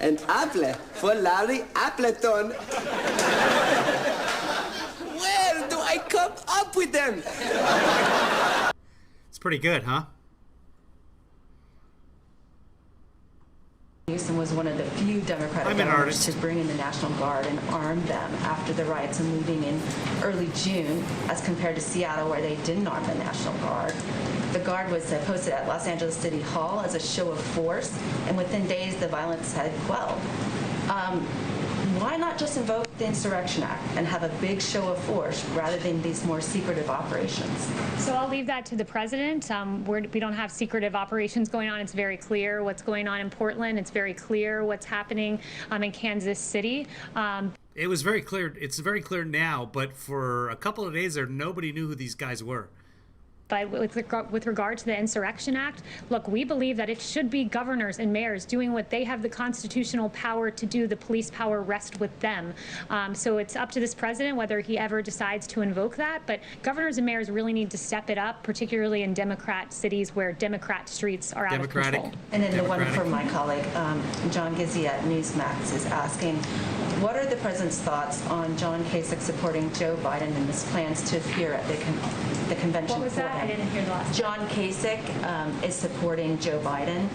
An apple for Larry Appleton. Where do I come up with them. It's pretty good, huh? Newsom was one of the few Democratic governors to bring in the National Guard and arm them after the riots and looting in early June, as compared to Seattle, where they didn't arm the National Guard. The Guard was posted at Los Angeles City Hall as a show of force, and within days the violence had quelled. Why not just invoke the Insurrection Act and have a big show of force rather than these more secretive operations? So I'll leave that to the president. We don't have secretive operations going on. It's very clear what's going on in Portland. It's very clear what's happening in Kansas City. It was very clear. It's very clear now, but for a couple of days there, nobody knew who these guys were. But with regard to the Insurrection Act, look, we believe that it should be governors and mayors doing what they have the constitutional power to do. The police power rests with them. So it's up to this president whether he ever decides to invoke that. But governors and mayors really need to step it up, particularly in Democrat cities where Democrat streets are out of control. And then the one from my colleague, John Gizzi at Newsmax, is asking, what are the president's thoughts on John Kasich supporting Joe Biden in his plans to appear at the convention? What was that? I didn't hear the last. John Kasich is supporting Joe Biden,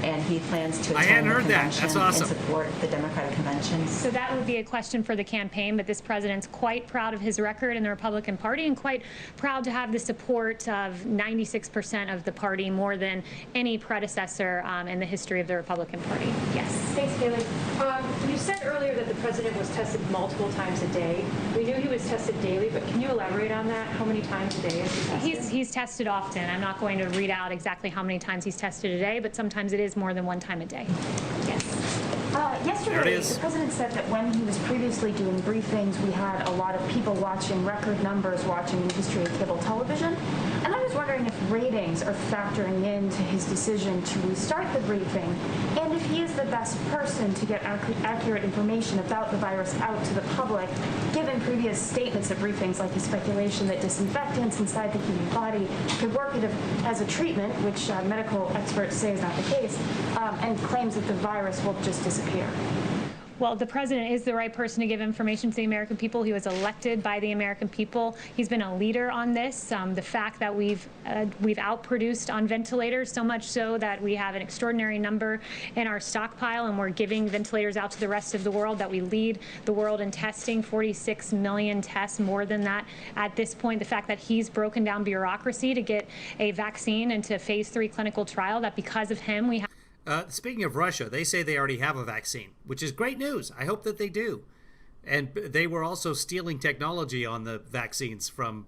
and he plans to I hadn't attend the heard that. convention That's awesome. and support the Democratic convention. So that would be a question for the campaign, but this president's quite proud of his record in the Republican Party and quite proud to have the support of 96% of the party, more than any predecessor in the history of the Republican Party. Yes. Thanks, Kayleigh. You said earlier that the president was tested multiple times a day. We knew he was tested daily, but can you elaborate on that? How many times a day is he tested? He's tested often. I'm not going to read out exactly how many times he's tested a day, but sometimes it is more than one time a day. Yes. Yesterday, the president said that when he was previously doing briefings, we had a lot of people watching, record numbers watching in the history of cable television. And I was wondering if ratings are factoring into his decision to restart the briefing, and if he is the best person to get accurate information about the virus out to the public, given previous statements at briefings like his speculation that disinfectants inside the human body could work as a treatment, which medical experts say is not the case, and claims that the virus will just disappear. Well, the president is the right person to give information to the American people. He was elected by the American people. He's been a leader on this. The fact that we've outproduced on ventilators, so much so that we have an extraordinary number in our stockpile, and we're giving ventilators out to the rest of the world, that we lead the world in testing, 46 million tests, more than that at this point. The fact that he's broken down bureaucracy to get a vaccine into phase 3 clinical trial, that because of him we have. Speaking of Russia, they say they already have a vaccine, which is great news. I hope that they do. And they were also stealing technology on the vaccines from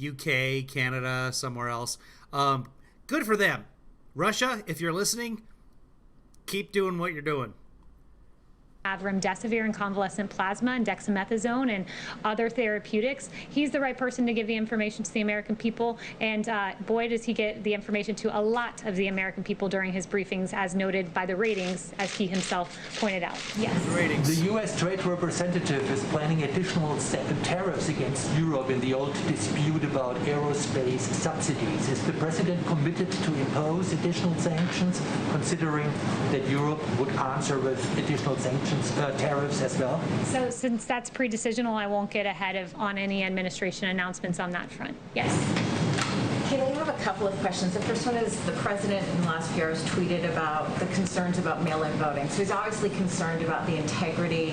UK, Canada, somewhere else. Good for them. Russia, if you're listening, keep doing what you're doing. Have remdesivir and convalescent plasma and dexamethasone and other therapeutics. He's the right person to give the information to the American people, and boy, does he get the information to a lot of the American people during his briefings, as noted by the ratings, as he himself pointed out. Yes. The U.S. Trade Representative is planning additional tariffs against Europe in the old dispute about aerospace subsidies. Is the president committed to impose additional sanctions, considering that Europe would answer with additional sanctions? Tariffs as well? So since that's pre-decisional, I won't get ahead on any administration announcements on that front. Yes. Kayleigh, I have a couple of questions. The first one is the president in the last few hours tweeted about the concerns about mail-in voting. So he's obviously concerned about the integrity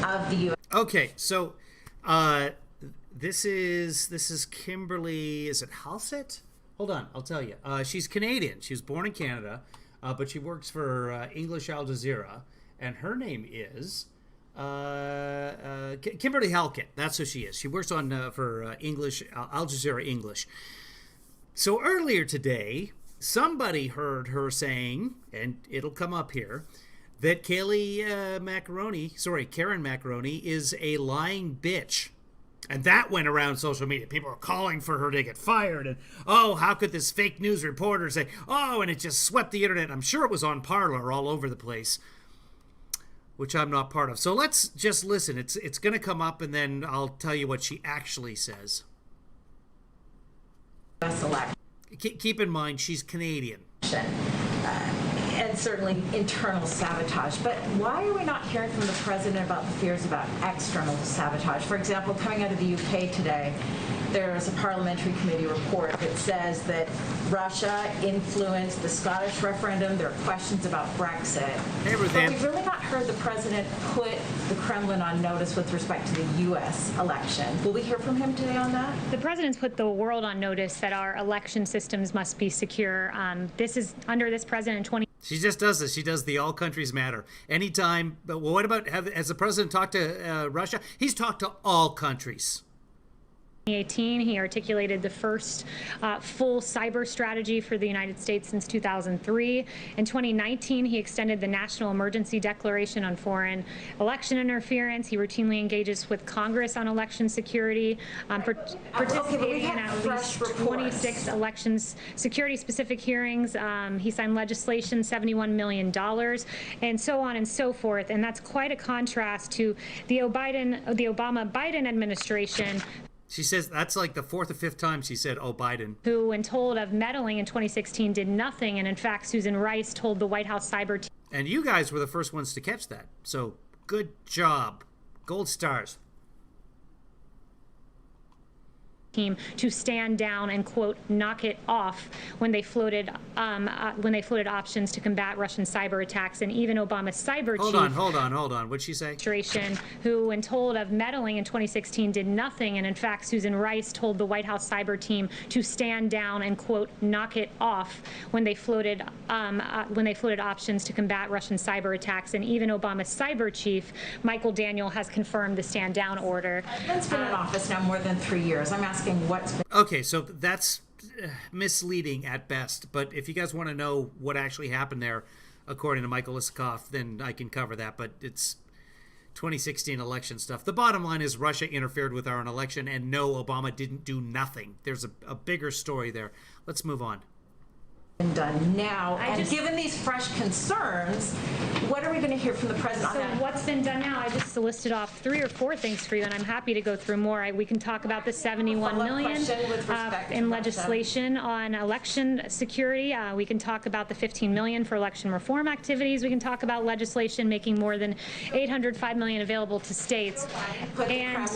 of the U.S. Okay, so this is Kimberly, is it Halsett? Hold on, I'll tell you. She's Canadian. She was born in Canada, but she works for English Al Jazeera. And her name is Kimberly Halkett. That's who she is. She works on for English Al Jazeera English. So earlier today, somebody heard her saying, and it'll come up here, that Karen Macaroni is a lying bitch. And that went around social media. People are calling for her to get fired. And, oh, how could this fake news reporter say, oh, and it just swept the internet. I'm sure it was on Parler all over the place, which I'm not part of. So let's just listen. It's going to come up, and then I'll tell you what she actually says. Keep in mind, she's Canadian. And certainly internal sabotage. But why are we not hearing from the president about the fears about external sabotage? For example, coming out of the UK today, there's a parliamentary committee report that says that Russia influenced the Scottish referendum. There are questions about Brexit. Hey, but we've really not heard the president put the Kremlin on notice with respect to the U.S. election. Will we hear from him today on that? The president's put the world on notice that our election systems must be secure. This is under this president in She just does this. She does the all countries matter. Anytime, but what about, has the president talked to Russia? He's talked to all countries. 2018, he articulated the first full cyber strategy for the United States since 2003. In 2019, he extended the National Emergency Declaration on Foreign Election Interference. He routinely engages with Congress on election security, participating in at least 26 elections security-specific hearings. He signed legislation, $71 million, and so on and so forth. And that's quite a contrast to the Obama-Biden administration. She says that's like the fourth or fifth time she said, oh, Biden. Who, when told of meddling in 2016, did nothing. And in fact, Susan Rice told the White House cyber team. And you guys were the first ones to catch that. So good job. Gold stars. Team to stand down and, quote, knock it off when they floated options to combat Russian cyber attacks. And even Obama's cyber chief. Hold on. What'd she say? Who, when told of meddling in 2016, did nothing. And in fact, Susan Rice told the White House cyber team to stand down and, quote, knock it off when they floated options to combat Russian cyber attacks. And even Obama's cyber chief, Michael Daniel, has confirmed the stand down order. That's been in office now more than 3 years. I'm asking what's been. Okay, so that's misleading at best. But if you guys want to know what actually happened there, according to Michael Isikoff, then I can cover that. But it's 2016 election stuff. The bottom line is Russia interfered with our election, and no, Obama didn't do nothing. There's a bigger story there. Let's move on. Done now, and given these fresh concerns, what are we going to hear from the president on that? So what's been done now? I just listed off 3 or 4 things for you, and I'm happy to go through more. We can talk about the $71 million in legislation on election security. We can talk about the $15 million for election reform activities. We can talk about legislation making more than $805 million available to states. And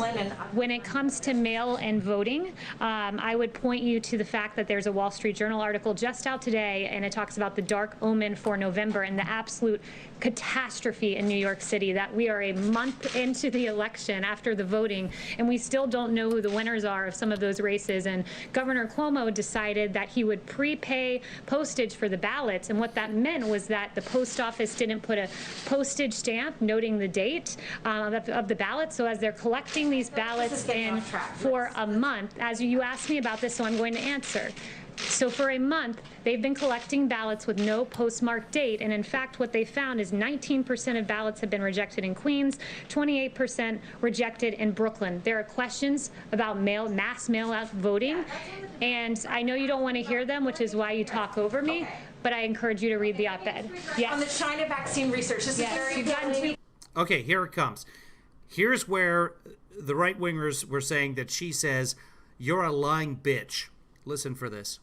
when it comes to mail-in voting, I would point you to the fact that there's a Wall Street Journal article just out today, and it talks about the dark omen for November and the absolute catastrophe in New York City, that we are a month into the election after the voting, and we still don't know who the winners are of some of those races. And Governor Cuomo decided that he would prepay postage for the ballots, and what that meant was that the post office didn't put a postage stamp noting the date of the ballot. So as they're collecting these ballots in for a month, as you asked me about this, so I'm going to answer. So for a month, they've been collecting ballots with no postmarked date, and in fact, what they found is 19% of ballots have been rejected in Queens, 28% rejected in Brooklyn. There are questions about mass mail-out voting, and I know you don't want to hear them, which is why you talk over me, but I encourage you to read the op-ed. Yes. On the China vaccine research, this is very important. Okay, here it comes. Here's where the right-wingers were saying that she says, you're a lying bitch. Listen for this.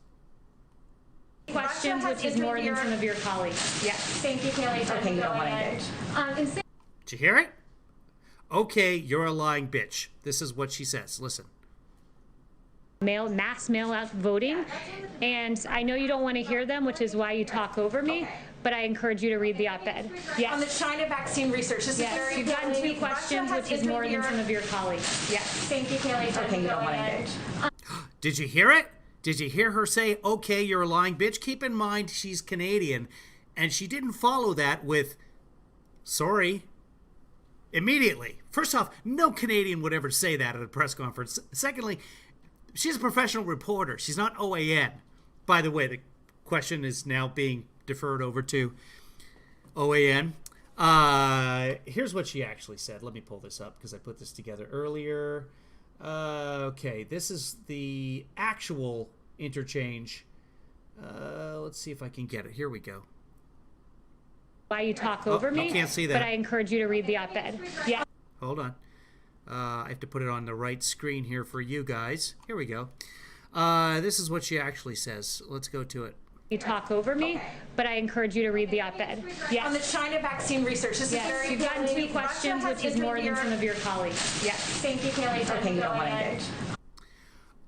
Questions, which is more than some of your colleagues. Yes. Thank you, Kayleigh. Okay, you don't want to engage. Did you hear it? Okay, you're a lying bitch. This is what she says. Listen. Mass mail-out voting, and I know you don't want to hear them, which is why you talk over me, but I encourage you to read the op-ed. Yes. On the China vaccine research, this is very You've gotten 2 questions, which is more than some of your colleagues. Yes. Thank you, Kayleigh. Okay, you don't want to engage. Did you hear it? Did you hear her say, okay, you're a lying bitch? Keep in mind, she's Canadian, and she didn't follow that with, sorry, immediately. First off, no Canadian would ever say that at a press conference. Secondly, she's a professional reporter. She's not OAN. By the way, the question is now being deferred over to OAN. Here's what she actually said. Let me pull this up because I put this together earlier. Okay, this is the actual interchange. Let's see if I can get it. Here we go. Why you talk over me? You can't see that. But I encourage you to read the op-ed. Yeah. Hold on. I have to put it on the right screen here for you guys. Here we go. This is what she actually says. Let's go to it. You talk over me, but I encourage you to read the op-ed. Yes. On the China vaccine research, this is very You've gotten 2 questions, which is more than some of your colleagues. Yes. Thank you, Kayleigh. Okay, you don't want to engage.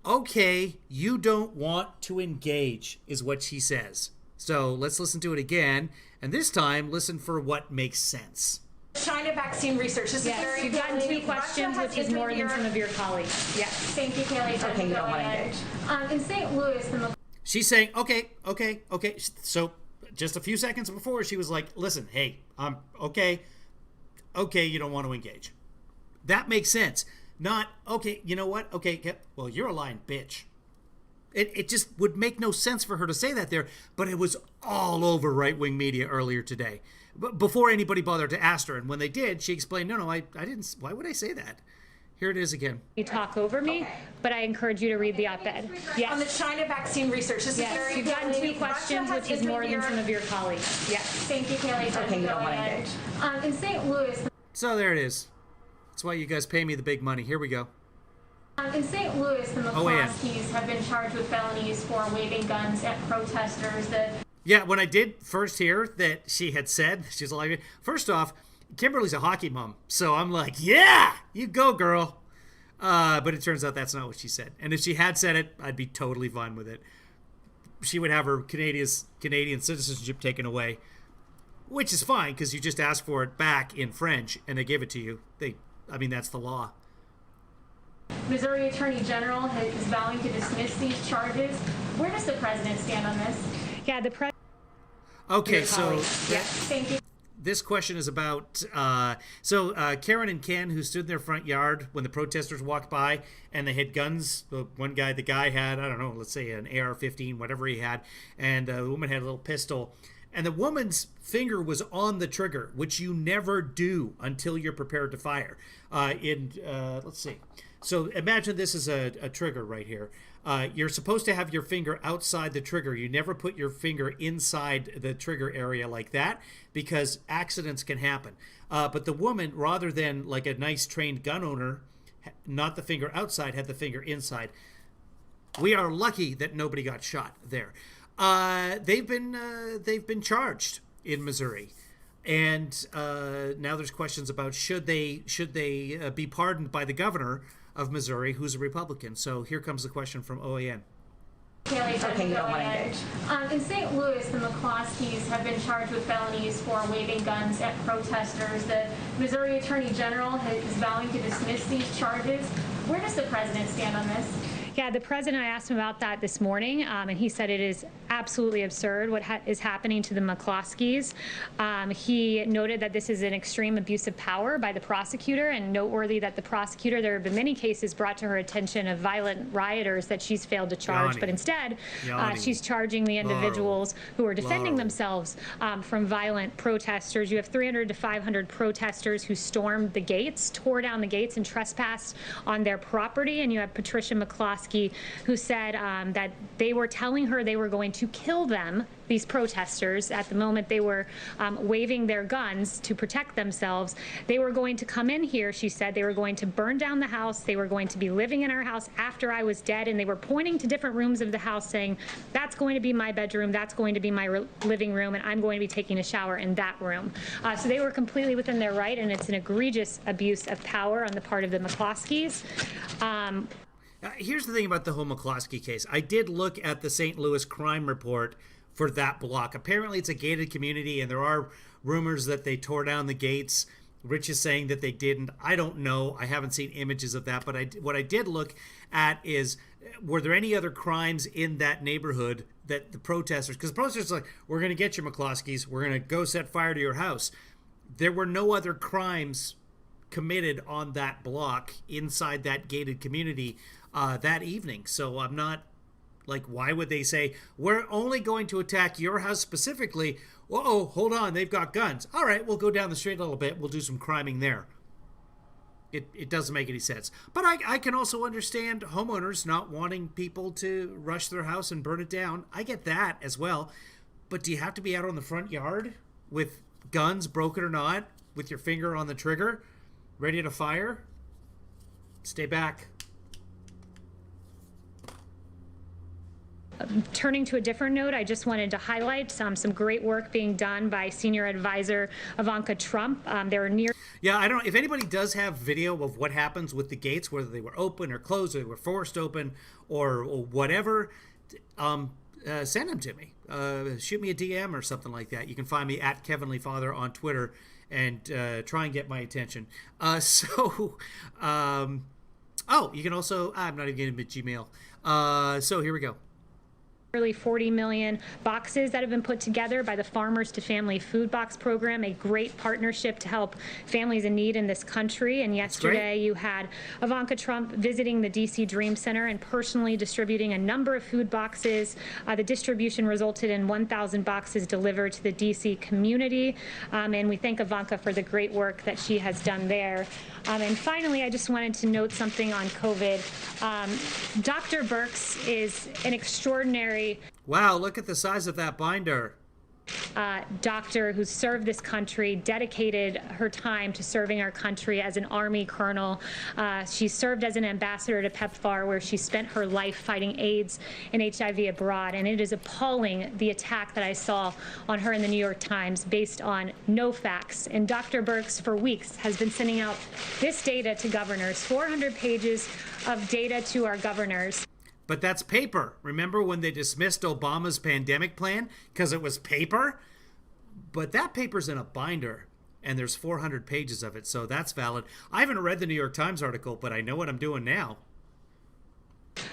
okay, you don't want to engage, is what she says. So let's listen to it again, and this time listen for what makes sense. China vaccine research. This is very you've gotten two questions, which is more than some of your colleagues. Yes. Thank you, Kayleigh. Okay, you don't want to engage. In St. Louis, She's saying, okay. So just a few seconds before, she was like, listen, hey, okay, you don't want to engage. That makes sense. Not, okay, you know what? Okay, well, you're a lying bitch. It just would make no sense for her to say that there, but it was all over right-wing media earlier today. Before anybody bothered to ask her, and when they did, she explained, no, I didn't. Why would I say that? Here it is again. You talk over me, but I encourage you to read the op-ed. Yes. On the China vaccine research, this is very you've gotten two questions, which is more than some of your colleagues. Yes. Thank you, Kayleigh. Okay, you don't want to engage. In St. Louis. So there it is. That's why you guys pay me the big money. Here we go. In St. Louis, the McCloskeys have been charged with felonies for waving guns at protesters. Yeah, when I did first hear that she had said, she's like, first off, Kimberly's a hockey mom. So I'm like, yeah, you go, girl. But it turns out that's not what she said. And if she had said it, I'd be totally fine with it. She would have her Canadian citizenship taken away, which is fine because you just asked for it back in French and they give it to you. That's the law. Missouri Attorney General is vowing to dismiss these charges. Where does the president stand on this? Yeah, the president. Okay, so thank you. This question is about Karen and Ken, who stood in their front yard when the protesters walked by and they had guns. The guy had, I don't know, let's say an AR-15, whatever he had, and the woman had a little pistol. And the woman's finger was on the trigger, which you never do until you're prepared to fire. Let's see. So imagine this is a trigger right here. You're supposed to have your finger outside the trigger. You never put your finger inside the trigger area like that because accidents can happen. But the woman, rather than like a nice trained gun owner, not the finger outside, had the finger inside. We are lucky that nobody got shot there. They've been charged in Missouri. And now there's questions about should they be pardoned by the governor of Missouri, who's a Republican. So here comes the question from OAN. Okay, you don't want to engage. In St. Louis, the McCloskeys have been charged with felonies for waving guns at protesters. The Missouri Attorney General is vowing to dismiss these charges. Where does the president stand on this? Yeah, the president, I asked him about that this morning, and he said it is absolutely absurd what is happening to the McCloskeys. He noted that this is an extreme abuse of power by the prosecutor, and noteworthy that the prosecutor, there have been many cases brought to her attention of violent rioters that she's failed to charge, but instead she's charging the individuals who are defending themselves from violent protesters. You have 300 to 500 protesters who stormed the gates, tore down the gates, and trespassed on their property, and you have Patricia McCloskey, who said that they were telling her they were going to kill them, these protesters, at the moment they were waving their guns to protect themselves. They were going to come in here, she said. They were going to burn down the house. They were going to be living in our house after I was dead. And they were pointing to different rooms of the house saying, that's going to be my bedroom, that's going to be my living room, and I'm going to be taking a shower in that room. So they were completely within their right, and it's an egregious abuse of power on the part of the McCloskeys. Here's the thing about the whole McCloskey case. I did look at the St. Louis crime report for that block. Apparently it's a gated community, and there are rumors that they tore down the gates. Rich is saying that they didn't. I don't know. I haven't seen images of that. But what I did look at is, were there any other crimes in that neighborhood that the protesters, because the protesters are like, we're going to get you, McCloskeys. We're going to go set fire to your house. There were no other crimes committed on that block inside that gated community that evening. So I'm not like, why would they say, we're only going to attack your house specifically? Whoa, hold on, they've got guns. All right, we'll go down the street a little bit. We'll do some criming there. It doesn't make any sense. But I can also understand homeowners not wanting people to rush their house and burn it down. I get that as well. But do you have to be out on the front yard with guns, broken or not, with your finger on the trigger, ready to fire? Stay back. Turning to a different note, I just wanted to highlight some great work being done by senior advisor Ivanka Trump. They're near. Yeah, I don't know if anybody does have video of what happens with the gates, whether they were open or closed, or they were forced open, or whatever. Send them to me. Shoot me a DM or something like that. You can find me at Kevin Lee Father on Twitter and try and get my attention. Oh, you can also. I'm not even getting Gmail. So here we go. Nearly 40 million boxes that have been put together by the Farmers to Family Food Box Program, a great partnership to help families in need in this country. And yesterday you had Ivanka Trump visiting the DC Dream Center and personally distributing a number of food boxes. The distribution resulted in 1,000 boxes delivered to the DC community. And we thank Ivanka for the great work that she has done there. And finally, I just wanted to note something on COVID. Dr. Birx is an extraordinary Wow, look at the size of that binder. Doctor who served this country, dedicated her time to serving our country as an Army colonel. She served as an ambassador to PEPFAR, where she spent her life fighting AIDS and HIV abroad. And it is appalling, the attack that I saw on her in the New York Times based on no facts. And Dr. Birx, for weeks, has been sending out this data to governors, 400 pages of data to our governors. But that's paper. Remember when they dismissed Obama's pandemic plan because it was paper? But that paper's in a binder, and there's 400 pages of it, so that's valid. I haven't read the New York Times article, but I know what I'm doing now.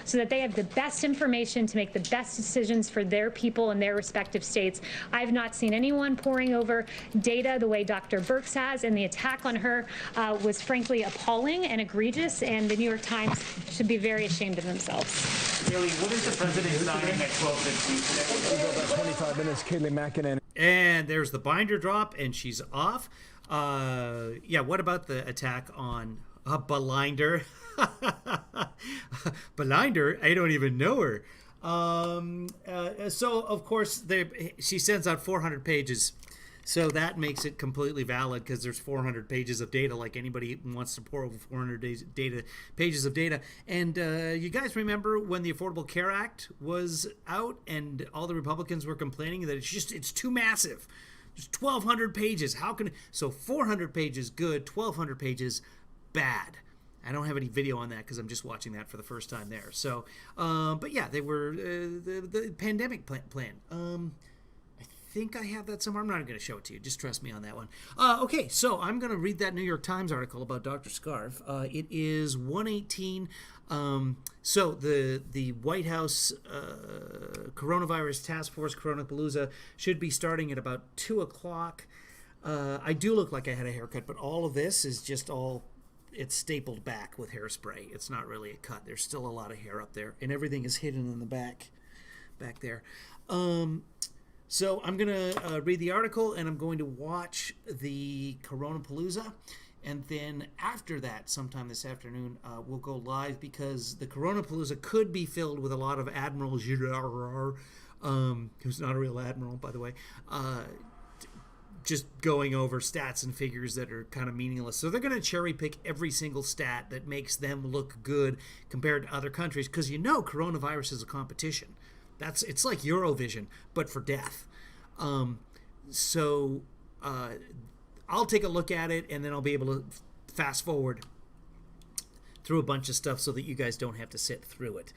So that they have the best information to make the best decisions for their people in their respective states. I've not seen anyone poring over data the way Dr. Birx has, and the attack on her was frankly appalling and egregious, and the New York Times should be very ashamed of themselves. Kayleigh, what is the president signing at 12:15 today? We'll go about 25 minutes. Kayleigh Macaroni. And there's the binder drop, and she's off. Yeah, what about the attack on Belinder? Belinder? I don't even know her. So, of course, she sends out 400 pages. So that makes it completely valid because there's 400 pages of data, like anybody wants to pour over 400 pages of data. And you guys remember when the Affordable Care Act was out and all the Republicans were complaining that it's too massive. Just 1,200 pages. So 400 pages good, 1,200 pages bad. I don't have any video on that because I'm just watching that for the first time there. So, but yeah, they were the pandemic plan. I think I have that somewhere. I'm not going to show it to you. Just trust me on that one. Okay, so I'm going to read that New York Times article about Dr. Scarf. It is 1:18. So the White House coronavirus task force, Coronapalooza, should be starting at about 2 o'clock. I do look like I had a haircut, but all of this is just it's stapled back with hairspray. It's not really a cut. There's still a lot of hair up there, and everything is hidden in the back there. So I'm going to read the article, and I'm going to watch the Coronapalooza, and then after that, sometime this afternoon, we'll go live because the Coronapalooza could be filled with a lot of Admiral Girard, who's not a real admiral, by the way, just going over stats and figures that are kind of meaningless. So they're going to cherry pick every single stat that makes them look good compared to other countries because coronavirus is a competition. It's like Eurovision, but for death. So I'll take a look at it, and then I'll be able to fast forward through a bunch of stuff so that you guys don't have to sit through it.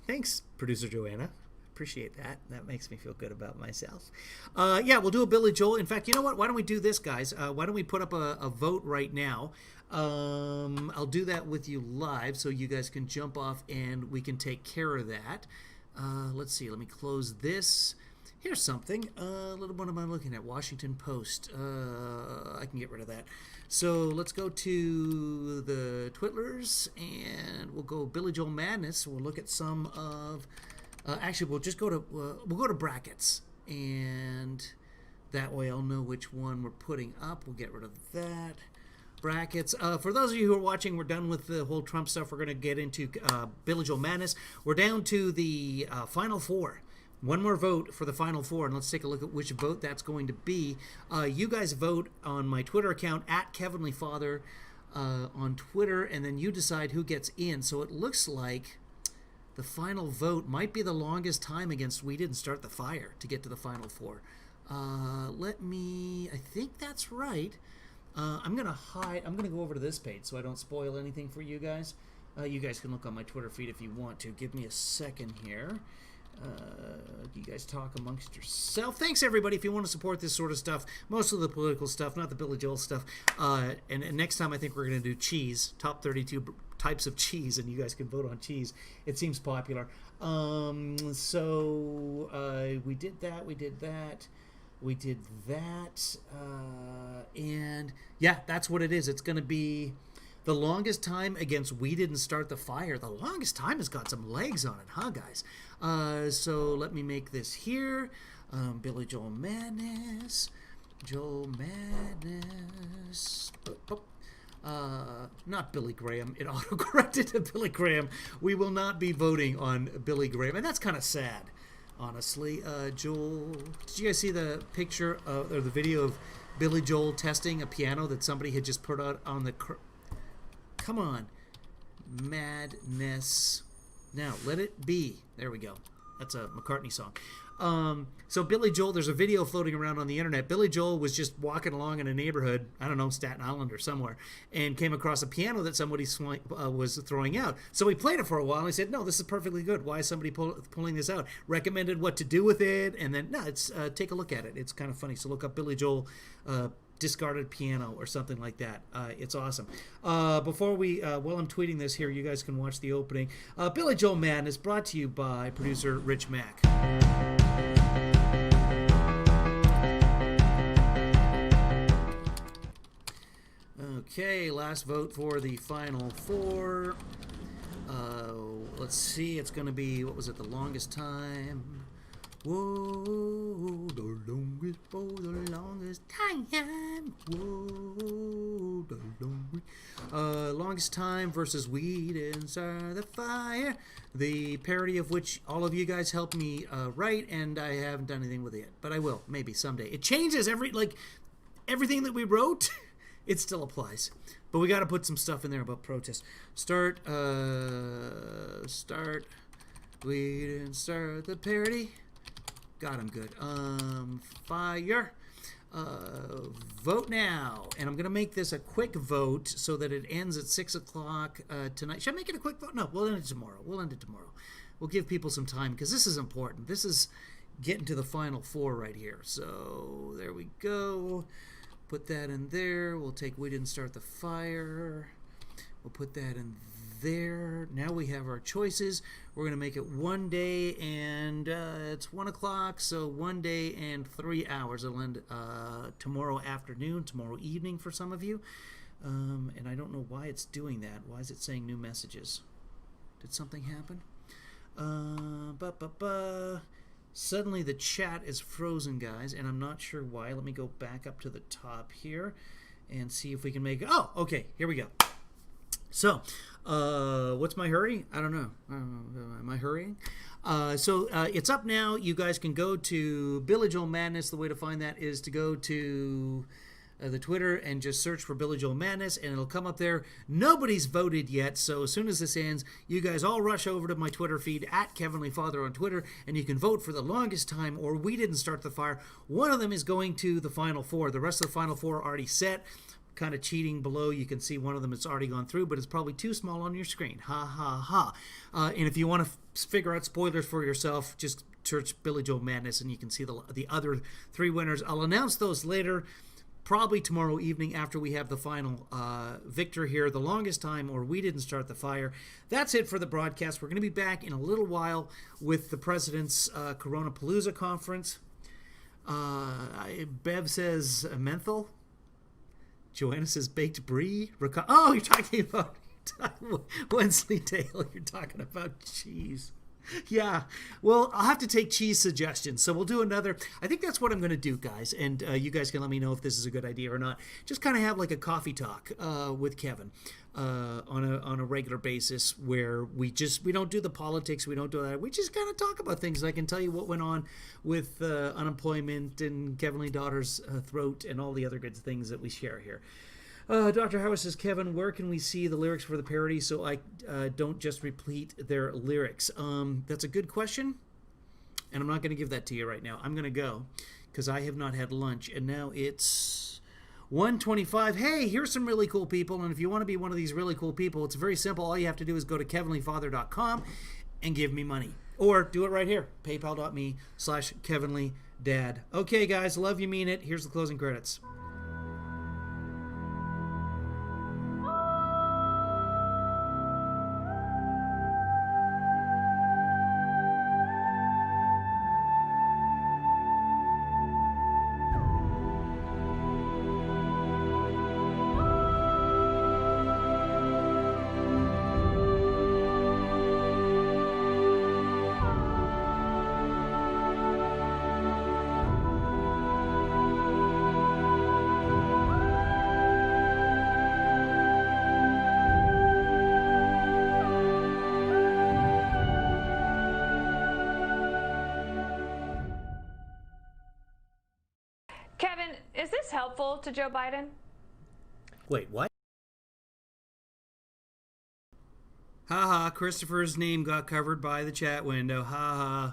Thanks, Producer Joanna. Appreciate that. That makes me feel good about myself. Yeah, we'll do a Billy Joel. In fact, you know what? Why don't we do this, guys? Why don't we put up a vote right now? I'll do that with you live so you guys can jump off and we can take care of that. Let's see. Let me close this. Here's something. What am I looking at? Washington Post. I can get rid of that. So let's go to the Twiddlers and we'll go Billy Joel Madness. We'll look at some of... actually, we'll go to brackets, and that way I'll know which one we're putting up. We'll get rid of that. Brackets. For those of you who are watching, we're done with the whole Trump stuff. We're going to get into Billy Joel Madness. We're down to the Final Four. One more vote for the Final Four, and let's take a look at which vote that's going to be. You guys vote on my Twitter account, @KevinLeeFather, on Twitter, and then you decide who gets in. So it looks like the final vote might be the longest time against We Didn't Start the Fire to get to the final four. I think that's right. I'm going to go over to this page so I don't spoil anything for you guys. You guys can look on my Twitter feed if you want to. Give me a second here. You guys talk amongst yourself. Thanks, everybody. If you want to support this sort of stuff, most of the political stuff, not the Billy Joel stuff. And next time I think we're going to do cheese, top 32 types of cheese, and you guys can vote on cheese. It seems popular. So we did that. And yeah, that's what it is. It's going to be the longest time against We Didn't Start the Fire. The longest time has got some legs on it, huh, guys? So let me make this here. Billy Joel Madness. Not Billy Graham. It auto-corrected to Billy Graham. We will not be voting on Billy Graham, and that's kind of sad, honestly. Joel, did you guys see the picture or the video of Billy Joel testing a piano that somebody had just put out on the... Come on. Madness. Now, let it be. There we go. That's a McCartney song. So Billy Joel, there's a video floating around on the internet. Billy Joel was just walking along in a neighborhood, I don't know, Staten Island or somewhere, and came across a piano that somebody was throwing out. So he played it for a while, and he said, no, this is perfectly good. Why is somebody pulling this out? Recommended what to do with it, and then, take a look at it. It's kind of funny. So look up Billy Joel discarded piano or something like that. It's awesome. While I'm tweeting this here, you guys can watch the opening. Billy Joel Madness brought to you by producer Rich Mack. Okay, last vote for the final four. Let's see, it's going to be, what was it, the longest time? Whoa, the longest for the longest time. Whoa, the longest time versus We Didn't Start the Fire. The parody of which all of you guys helped me write, and I haven't done anything with it yet, but I will, maybe someday. It changes everything that we wrote. It still applies, but we got to put some stuff in there about protest. Start. We didn't start the parody. God, I'm good. Fire. Vote now. And I'm going to make this a quick vote so that it ends at 6 o'clock tonight. Should I make it a quick vote? No, we'll end it tomorrow. We'll give people some time because this is important. This is getting to the final four right here. So there we go. Put that in there. We'll take We Didn't Start the Fire. We'll put that in there. Now we have our choices. We're going to make it 1 day and it's 1 o'clock, so 1 day and 3 hours. It'll end tomorrow afternoon, tomorrow evening for some of you. And I don't know why it's doing that. Why is it saying new messages? Did something happen? Suddenly the chat is frozen, guys, and I'm not sure why. Let me go back up to the top here and see if we can make it. Oh, okay, here we go. So, what's my hurry? I don't know. Am I hurrying? So it's up now. You guys can go to Billy Joel Madness. The way to find that is to go to the Twitter and just search for Billy Joel Madness, and it'll come up there. Nobody's voted yet, so as soon as this ends, you guys all rush over to my Twitter feed, at KevinLeeFather on Twitter, and you can vote for the longest time, or We Didn't Start the Fire. One of them is going to the final four. The rest of the final four are already set. Kind of cheating below, you can see one of them it's already gone through, but it's probably too small on your screen. Ha ha ha. And if you want to figure out spoilers for yourself, just search Billy Joel Madness and you can see the other three winners. I'll announce those later, probably tomorrow evening after we have the final victor here, the longest time, or We Didn't Start the Fire. That's it for the broadcast. We're going to be back in a little while with the President's Coronapalooza conference. Bev says menthol. Joanna says baked brie. Oh, you're talking about Wensleydale. You're talking about cheese. Yeah. Well, I'll have to take cheese suggestions. So we'll do another. I think that's what I'm going to do, guys. And you guys can let me know if this is a good idea or not. Just kind of have like a coffee talk with Kevin on a regular basis where we don't do the politics. We don't do that. We just kind of talk about things. I can tell you what went on with unemployment and Kevin Lee Daughter's throat and all the other good things that we share here. Dr. Howard says, Kevin, where can we see the lyrics for the parody so I don't just repeat their lyrics? That's a good question, and I'm not going to give that to you right now. I'm going to go because I have not had lunch, and now it's 1:25. Hey, here's some really cool people, and if you want to be one of these really cool people, it's very simple. All you have to do is go to kevinleefather.com and give me money. Or do it right here, paypal.me/KevinLeeDad. Okay, guys, love you, mean it. Here's the closing credits. Kevin, is this helpful to Joe Biden? Wait, what? Haha, Christopher's name got covered by the chat window. Haha.